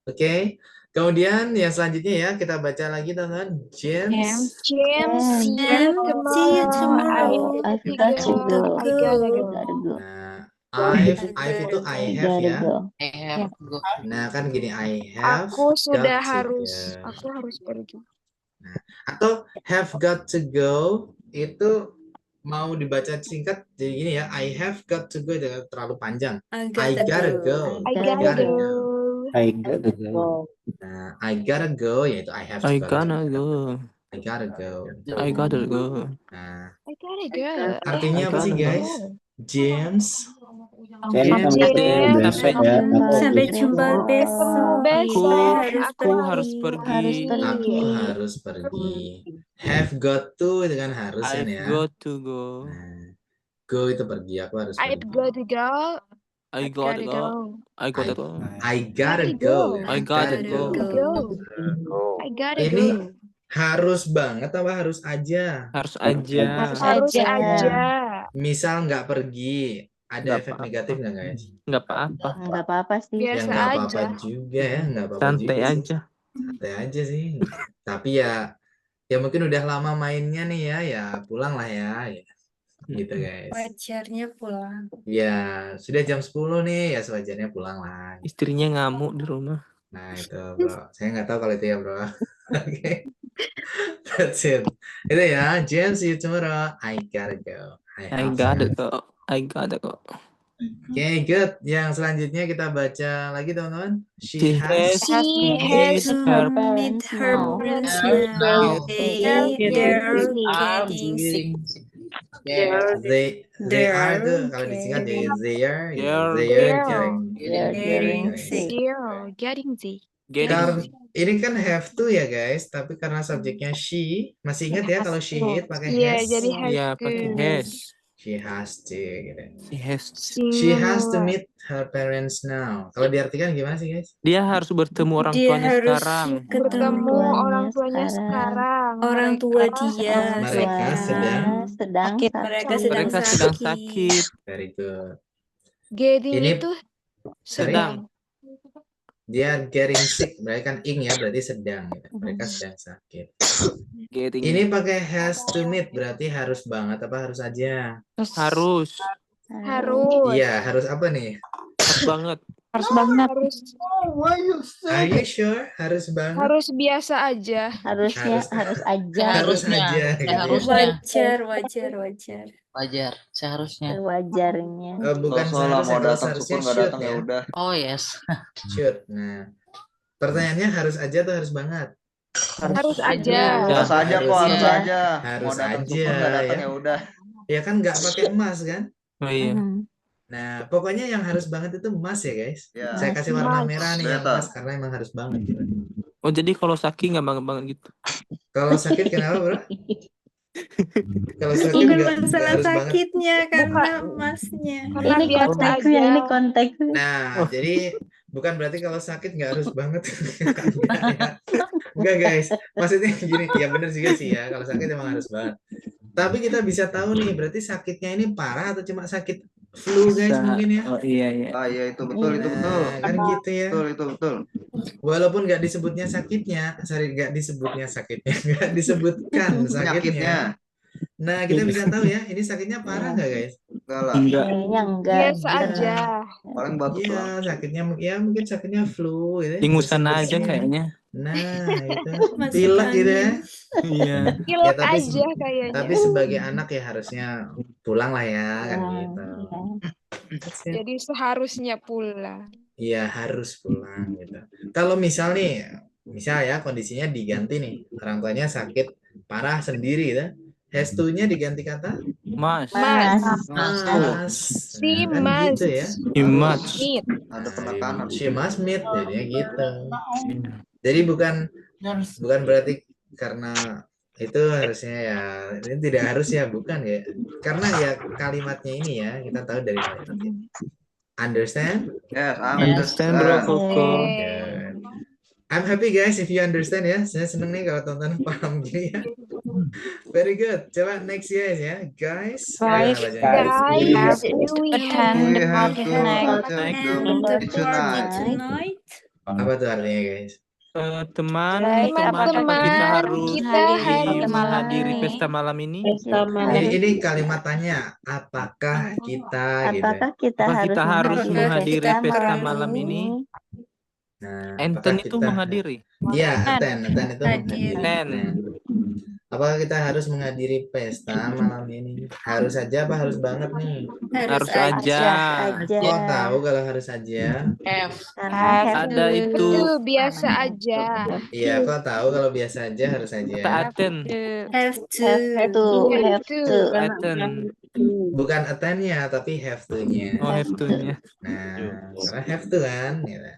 Oke. Kemudian yang selanjutnya ya, kita baca lagi teman-teman. James. James, see you See you tomorrow. tomorrow. I've I got to gotta go. I gotta go. Gotta go. Nah, I've itu I have Gotta ya. go. Nah, kan gini, I have Aku sudah got to harus, go. aku harus pergi. Nah, atau have got to go itu mau dibaca singkat jadi gini ya, I have got to go, jangan terlalu panjang. I gotta go. I gotta go. I gotta go. Nah, I gotta go yaitu I have to I go. gonna go. I gotta go. I gotta go. Nah, I gotta go. artinya apa sih guys? James. James, Sampai jumpa besok. Aku harus pergi. Aku harus pergi. Have got to itu kan harus kan I've ya. got to go. Nah, go itu pergi, aku harus I've pergi. got to go. I gotta go. I gotta go. I gotta go. I gotta go. I gotta Ini go. harus banget apa harus aja? Harus aja. Harus aja. Misal nggak pergi, ada Nggak efek apa-apa. negatif nggak guys? Nggak apa-apa. Nggak apa-apa sih. Ya Biasa nggak apa-apa aja. juga ya, nggak apa-apa Santai juga sih. aja. Santai aja sih. Tapi ya mungkin udah lama mainnya nih ya pulang lah ya. Gitu guys. Wajarnya pulang. Ya, sudah jam 10 nih, ya sewajarnya pulang lah. Istrinya ngamuk di rumah. Nah itu bro, saya nggak tahu kalau itu ya bro. Oke, that's it. Itu ya, James, see you tomorrow. I gotta go. I gotta go. I gotta go. Oke, good. Yang selanjutnya kita baca lagi teman-teman. She has to her meet her parents now. They're getting sick. They are tuh kalau disingkat jadi they're getting sick. Getting sick. Karena ini kan have to ya guys, tapi karena subjeknya she, masih ingat ya kalau she it pakai Iya, has. jadi has Iya, to. pakai has. She has to gitu. She has. She has to meet her parents now. Kalau diartikan gimana sih guys? Dia harus bertemu orang Dia tuanya harus sekarang. Ketemu orang tuanya sekarang. Orang tua dia Mereka sedang sakit. Mereka sedang sakit. Very good. Getting Ini itu sedang. Dia getting sick, berarti kan ing ya, berarti sedang. Gitu. Mereka sedang sakit. Getting. Ini pakai has to meet, berarti harus banget apa harus aja? Harus. harus. Iya, harus apa nih? Harus banget. Harus banget. Are you sure? Harus banget. Harus biasa aja. Harusnya harus aja. Harus aja. Gitu ya. Wajar, seharusnya. Wajarnya. Bukan Soalnya mau seharusnya, datang seharusnya syukur nggak should datang ya udah. Oh yes. Should. Nah, pertanyaannya harus aja atau harus banget? Harus aja. Harus aja kok, harus aja. Harus Mau datang aja syukur nggak datang ya. ya udah. Ya kan nggak pakai emas kan? Oh iya. Nah, pokoknya yang harus banget itu emas ya guys. Ya. Saya kasih warna merah nih yang Betul. emas karena emang harus banget. Gitu. Oh jadi kalau sakit nggak banget gitu. Kalau sakit kenapa bro? Kalau sakit Bukan nggak masalah harus banget. sakitnya karena emasnya. Ini konteksnya, ini konteksnya. Nah, jadi bukan berarti kalau sakit nggak harus banget. Enggak, ya. Enggak guys, maksudnya gini, ya bener juga sih ya, kalau sakit emang harus banget. Tapi kita bisa tahu nih, berarti sakitnya ini parah atau cuma sakit flu guys mungkin ya? Oh iya iya. Ah iya itu betul, itu betul. Kan gitu ya. Betul, itu betul. Walaupun nggak disebutnya sakitnya, nggak disebutnya sakitnya, nggak disebutkan sakitnya. Nah, kita bisa tahu ya, ini sakitnya parah nggak guys? Enggak lah. Kayaknya enggak. Biasa aja. Paling batuk Iya, lah. sakitnya ya mungkin sakitnya flu gitu. ya. Ingusan aja kayaknya. Nah, itu Masuk pilek gitu ya. Iya. Pilek tapi- aja kayaknya. Tapi sebagai anak ya harusnya pulang lah ya kan gitu. Jadi seharusnya pulang. Iya harus pulang gitu. Kalau misal ya kondisinya diganti nih, orang tuanya sakit parah sendiri gitu. Has to-nya diganti kata Mas. Mas. mas. Si Nah, kan mas. gitu ya. Imat. Meet. Ada penekanan. She must meet jadinya gitu. Jadi bukan berarti karena Itu harusnya ya, ini tidak harus ya, bukan ya? Karena ya kalimatnya ini ya, kita tahu dari kalimat ini. Understand? Yes, Understand, Bro understand. Koko. Good. I'm happy guys if you understand ya. Saya seneng nih kalau tonton paham gini ya. Very good. Coba next guys ya. Guys, Guys, apa aja? Guys, have do to we attend We the have party to tonight. attend And the the party party tonight. tonight. Apa tuh artinya guys? Teman, Guys, teman, apa kita teman-teman, harus kita harus menghadiri pesta malam ini? Pesta malam. Ini kalimat tanya. Apakah kita gitu? Apakah kita Apa harus kita harus menghadiri pesta malam malam ini? Nah, Enten apakah itu kita menghadiri. Iya, attend itu Hadir. menghadiri. Attend. Nah, apakah kita harus menghadiri pesta malam ini? Harus saja apa harus banget nih? Harus aja. Kok tahu kalau harus saja? F. Karena have Ada to. itu. itu biasa aja. Iya, kok tahu kalau biasa aja harus Kata saja. attend. Have to. Have to. Have to. Attend. Bukan attend-nya, tapi have to-nya. Oh, have to-nya. Nah, karena have to kan. Gitu.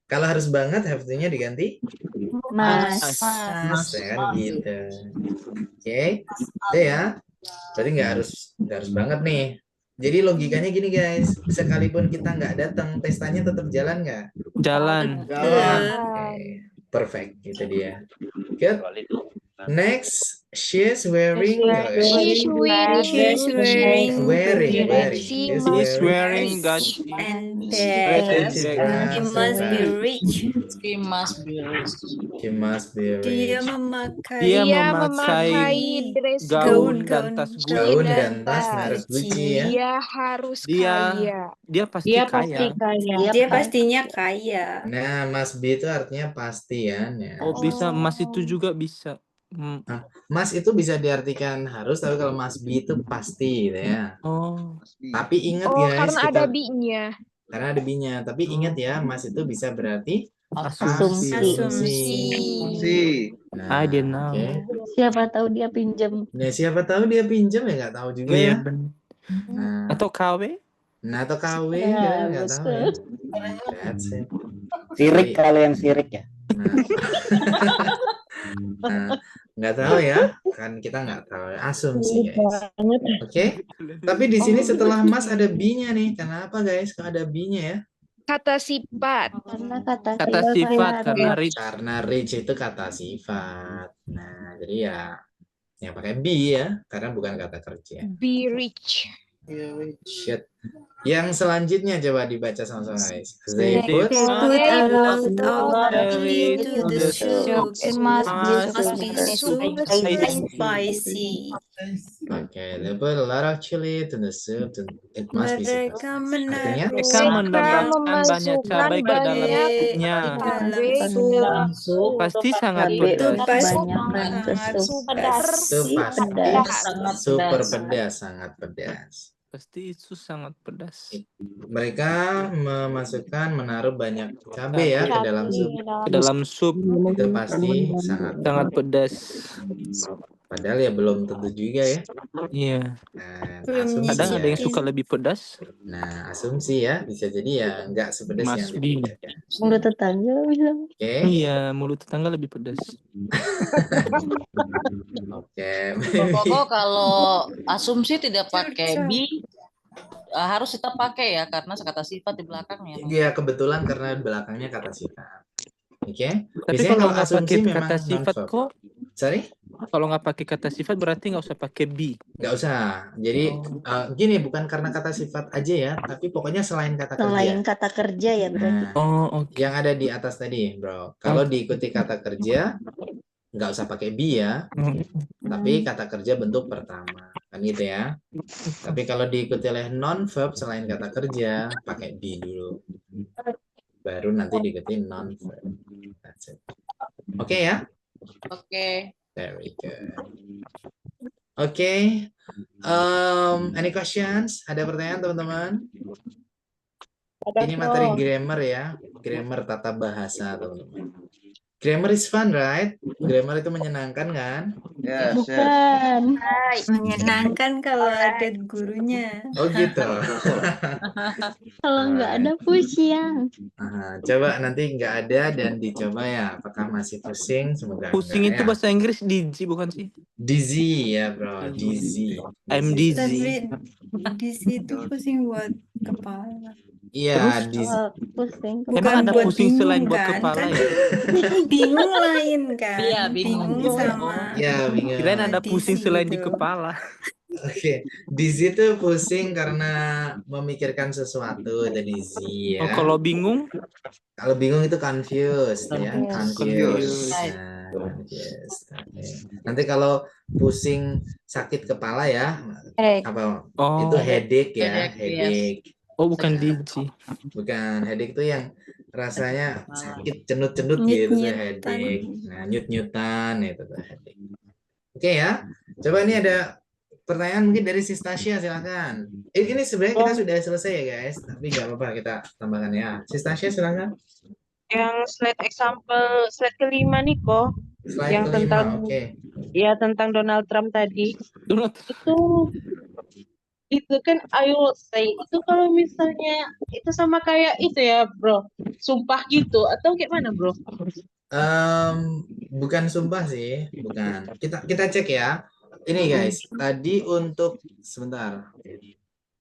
Kalau harus banget, have to-nya diganti Mas. mas, ya kan gitu. Oke, itu ya. Berarti nggak harus banget nih. Jadi logikanya gini guys, sekalipun kita nggak datang, pestanya tetap jalan nggak? Jalan. Oke, perfect, itu dia. Good. Next, she's wearing. She's wearing. She's wearing. Wearing. She She's He's wearing. wearing that. And Dress he bag. must be rich. He must be rich. She must be Dia rich. memakai Dia Dia memakai memakai dress gaun gaun dan tas Gaun Gucci. dan tas merek Gucci ya. Dia harus Dia kaya. dia pasti Dia pasti kaya. kaya. Dia pastinya kaya. Nah, must be itu artinya pasti ya. Oh, bisa Mas itu juga bisa. Mas itu bisa diartikan harus, tapi kalau must be itu pasti gitu ya. Oh. Tapi ingat Oh, guys, karena ada be-nya. karena ada be-nya. Tapi ingat ya, mas itu bisa berarti Asumsi. asumsi. Nah, I didn't know. oke. Siapa tahu dia pinjam. Nah, siapa tahu dia pinjam ya, nggak tahu juga Iya, ya. benar. Nah, Atau KW? nah atau KW Ya, gitu, nggak tahu ya. That's it. Sirik kalian sirik ya. Nah, nggak tahu ya, kan kita nggak tahu. Asumsi guys. Oke. Tapi di sini setelah mas ada be-nya nih. Kenapa guys? Kok ada be-nya ya? Kata sifat. Karena kata sifat karena rich. Karena rich itu kata sifat. Nah, jadi ya yang pakai be ya, karena bukan kata kerja. Be rich. Shit. Yang selanjutnya coba dibaca sama-sama guys. They Put put a lot of Berry berry to the soup. It must be Must be super super spicy. Oke, they put a lot of chili to the soup. It must be super. Mereka Artinya Mereka mendapatkan banyak cabai ke dalamnya. dalam sup. Pasti sangat cabai pedas. kebanyakan ke sup. itu pasti Pedas. super pedas, sangat pedas. Pasti itu sangat pedas. Mereka menaruh banyak cabai ya ke dalam sup. Ke dalam sup Itu pasti sangat sangat pedas. Padahal ya belum tentu juga ya. Iya. Nah, Belum asumsi Kadang ada yang ya. suka lebih pedas. Nah, asumsi ya, bisa jadi ya nggak sepedas yang Must be. dipikirkan. Mulut tetangga bilang. Oke. Iya, mulut tetangga lebih pedas. Oke. Pokoknya kalau asumsi tidak pakai be, harus kita pakai ya karena kata sifat di belakangnya. Iya, kebetulan karena belakangnya kata sifat. Oke. Tapi Biasanya kalau kalau nggak asumsi pakai memang kata sifat non-verb. kok, Sorry? kalau nggak pakai kata sifat berarti nggak usah pakai be. Nggak usah. Jadi gini, bukan karena kata sifat aja ya, tapi pokoknya selain kata Selain kerja. kata kerja ya berarti. Nah, Oh, oke. yang ada di atas tadi, bro. Kalau diikuti kata kerja, nggak usah pakai be ya, tapi kata kerja bentuk pertama. Kan gitu ya. Tapi kalau diikuti oleh non-verb selain kata kerja, pakai be dulu. Baru nanti diikuti non-verb. That's it. Oke ya? Oke. Very good. Oke. Any questions? Ada pertanyaan teman-teman? Ini materi grammar ya, grammar tata bahasa teman-teman. Grammar is fun, right? Grammar itu menyenangkan kan? Yes, yes. Bukan. Menyenangkan kalau ada gurunya. Oh gitu. Kalau nggak ada pusing. Coba nanti nggak ada dan dicoba ya. Apakah masih pusing? Semoga Pusing enggak itu ya. bahasa Inggris dizzy bukan sih? Dizzy ya bro, dizzy. I'm Tapi dizzy. di situ pusing buat kepala. Iya, dizzy. Pusing. Emang ada buat pusing selain bingung buat kan? kepala Kan ya? bingung lain kan? Iya, bingung. sama Ya, bingung. Kirain ada pusing dizzy selain di gitu. kepala. Oke, dizzy itu pusing karena memikirkan sesuatu, itu dizzy Oh, ya. kalau bingung? Kalau bingung itu confused ya, Confused. Nah, confused. Oke. Nanti kalau pusing sakit kepala ya, apa? Oh. Itu headache ya, Headache, yes. headache. Oh, bukan dizzy. Bukan, headache itu yang rasanya sakit, cenut-cenut gitu tuh Nyut-nyutan. headache. Nah, nyut-nyutan itu tuh headache. Oke ya. Coba ini ada pertanyaan mungkin dari Sis Tasya, silakan. Ini sebenarnya kita sudah selesai ya guys, tapi nggak apa-apa kita tambahkan ya. Sis Tasya silakan. Yang slide example, slide kelima nih kok. Slide Yang kelima, tentang oke. ya tentang Donald Trump tadi. Donald. Itu kan I will say itu kalau misalnya itu sama kayak itu ya bro, sumpah gitu atau kayak mana bro? Bukan sumpah sih, bukan. Kita cek ya. Ini guys, tadi untuk sebentar.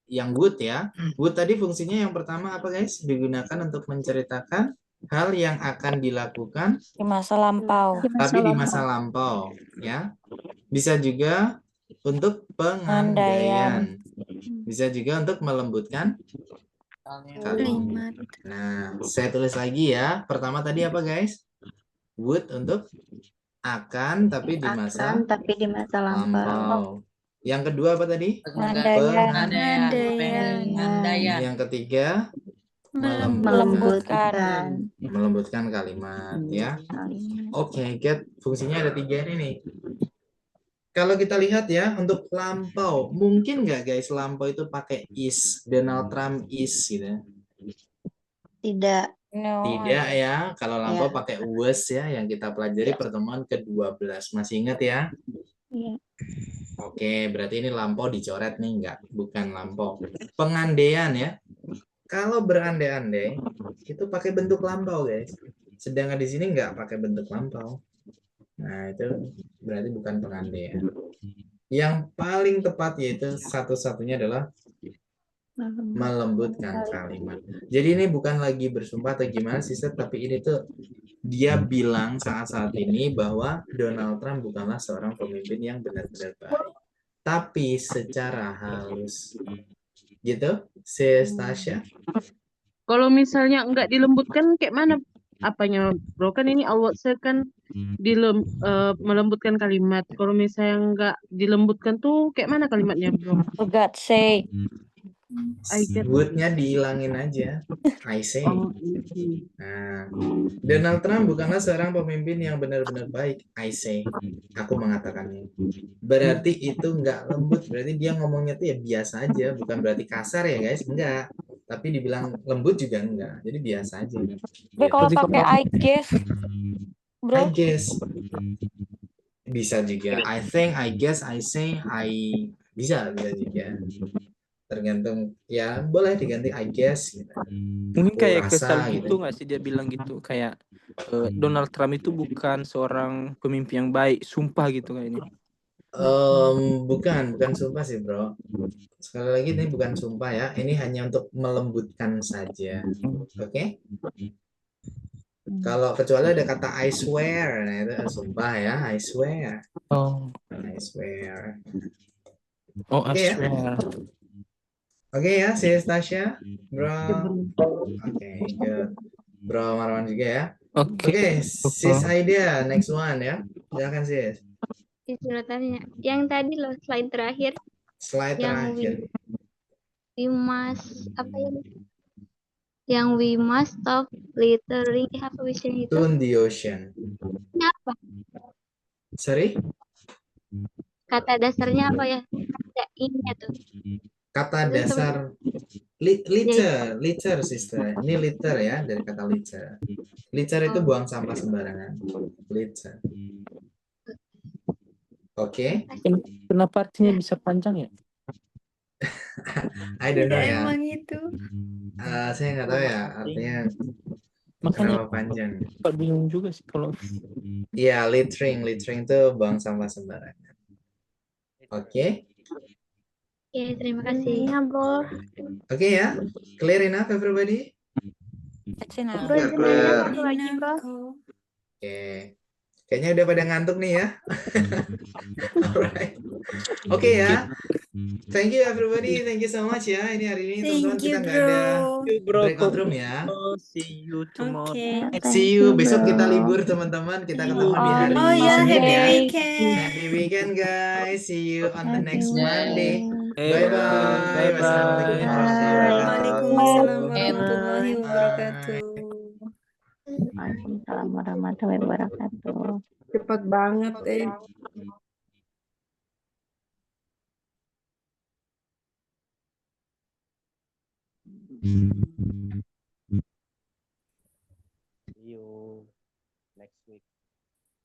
Yang would ya. Would tadi fungsinya yang pertama apa guys? Digunakan untuk menceritakan hal yang akan dilakukan Di masa lampau. tapi di masa lampau ya. Bisa juga untuk pengandaian. Bisa juga untuk melembutkan kalimat. Nah, saya tulis lagi ya. Pertama tadi apa guys? Would untuk akan tapi di masa lampau. Yang kedua apa tadi? Pengandaian. Yang ketiga melembutkan kalimat ya. Oke, get fungsinya ada 3 ini nih. Kalau kita lihat ya untuk lampau, mungkin nggak guys lampau itu pakai is, Donald Trump is gitu. Tidak. Tidak ya, kalau lampau pakai was ya yang kita pelajari pertemuan ke-12. Masih ingat ya? Iya. Oke, berarti ini lampau dicoret nih, enggak, bukan lampau. Pengandaian ya. Kalau berandai-andai itu pakai bentuk lampau, guys. Sedangkan di sini enggak pakai bentuk lampau. Nah, itu berarti bukan pengandaian. Yang paling tepat yaitu satu-satunya adalah melembutkan kalimat. Jadi ini bukan lagi bersumpah atau gimana sister, tapi ini tuh dia bilang saat ini bahwa Donald Trump bukanlah seorang pemimpin yang benar-benar baik. Tapi secara halus. Gitu, Sis Tasya? Kalau misalnya enggak dilembutkan kayak mana apanya bro? Kan ini Allah kan melembutkan kalimat. Kalau misalnya enggak dilembutkan tuh kayak mana kalimatnya bro? For God's sake. Would-nya dihilangin aja. I say. Nah, Donald Trump bukanlah seorang pemimpin yang benar-benar baik. I say. Aku mengatakannya. Berarti itu nggak lembut. Berarti dia ngomongnya tuh ya biasa aja. Bukan berarti kasar ya guys. Enggak. Tapi dibilang lembut juga enggak. Jadi biasa aja. Tapi kalau pakai I guess, bro. I guess. Bisa juga. I think, I guess, I say, bisa juga. Tergantung ya, boleh diganti I guess gitu. Mungkin kayak Rasa, kesal gitu nggak sih dia bilang gitu kayak Donald Trump itu bukan seorang pemimpin yang baik, sumpah gitu kayaknya. Bukan sumpah sih bro. Sekali lagi ini bukan sumpah ya, ini hanya untuk melembutkan saja. Oke? Kalau kecuali ada kata I swear, nah itu sumpah ya, I swear. I swear. I ya? swear. Oke ya, Sis Tasya, bro. Oke, good. Bro Marwan juga ya. Oke, Sis Aida, next one ya. Silakan Sis. Disuruh tanya. Yang tadi loh, slide terakhir. Slide terakhir. We must, apa ya? Yang we must stop littering, apa vision itu? Tune the ocean. Ini apa? Sorry? Kata dasarnya apa ya? Ada ini tuh. Kata dasar liter sister. Ini liter ya dari kata liter. Litter itu buang sampah sembarangan. Litter. Oke. Kenapa artinya bisa panjang ya? I don't know Ya ya. emang itu. Saya nggak tahu ya artinya Makanya kenapa panjang. Pak bingung juga sih kalau Iya, littering itu buang sampah sembarangan. Oke. Oke, terima kasih. Iya, Bro. Oke ya. Clear enough everybody? That's enough. Bro, Clear, izin nanya clear. satu lagi, Bro. Oke. Kayaknya udah pada ngantuk nih ya. Alright. Oke ya. Thank you everybody. Thank you so much ya. Ini hari ini teman-teman Thank kita you, nggak ada bro. breakout room ya. See you tomorrow. Oke. See you. Besok kita libur teman-teman. Kita ketemu di hari Oh ya, Senin happy ya. weekend. Happy weekend guys. See you on the Happy next Monday. weekend. Bye bye. Bye Wassalamualaikum warahmatullahi Bye. wabarakatuh. Waalaikumsalam warahmatullahi Bye. wabarakatuh. Waalaikumsalam warahmatullahi wabarakatuh. Cepat banget eh. See you next week.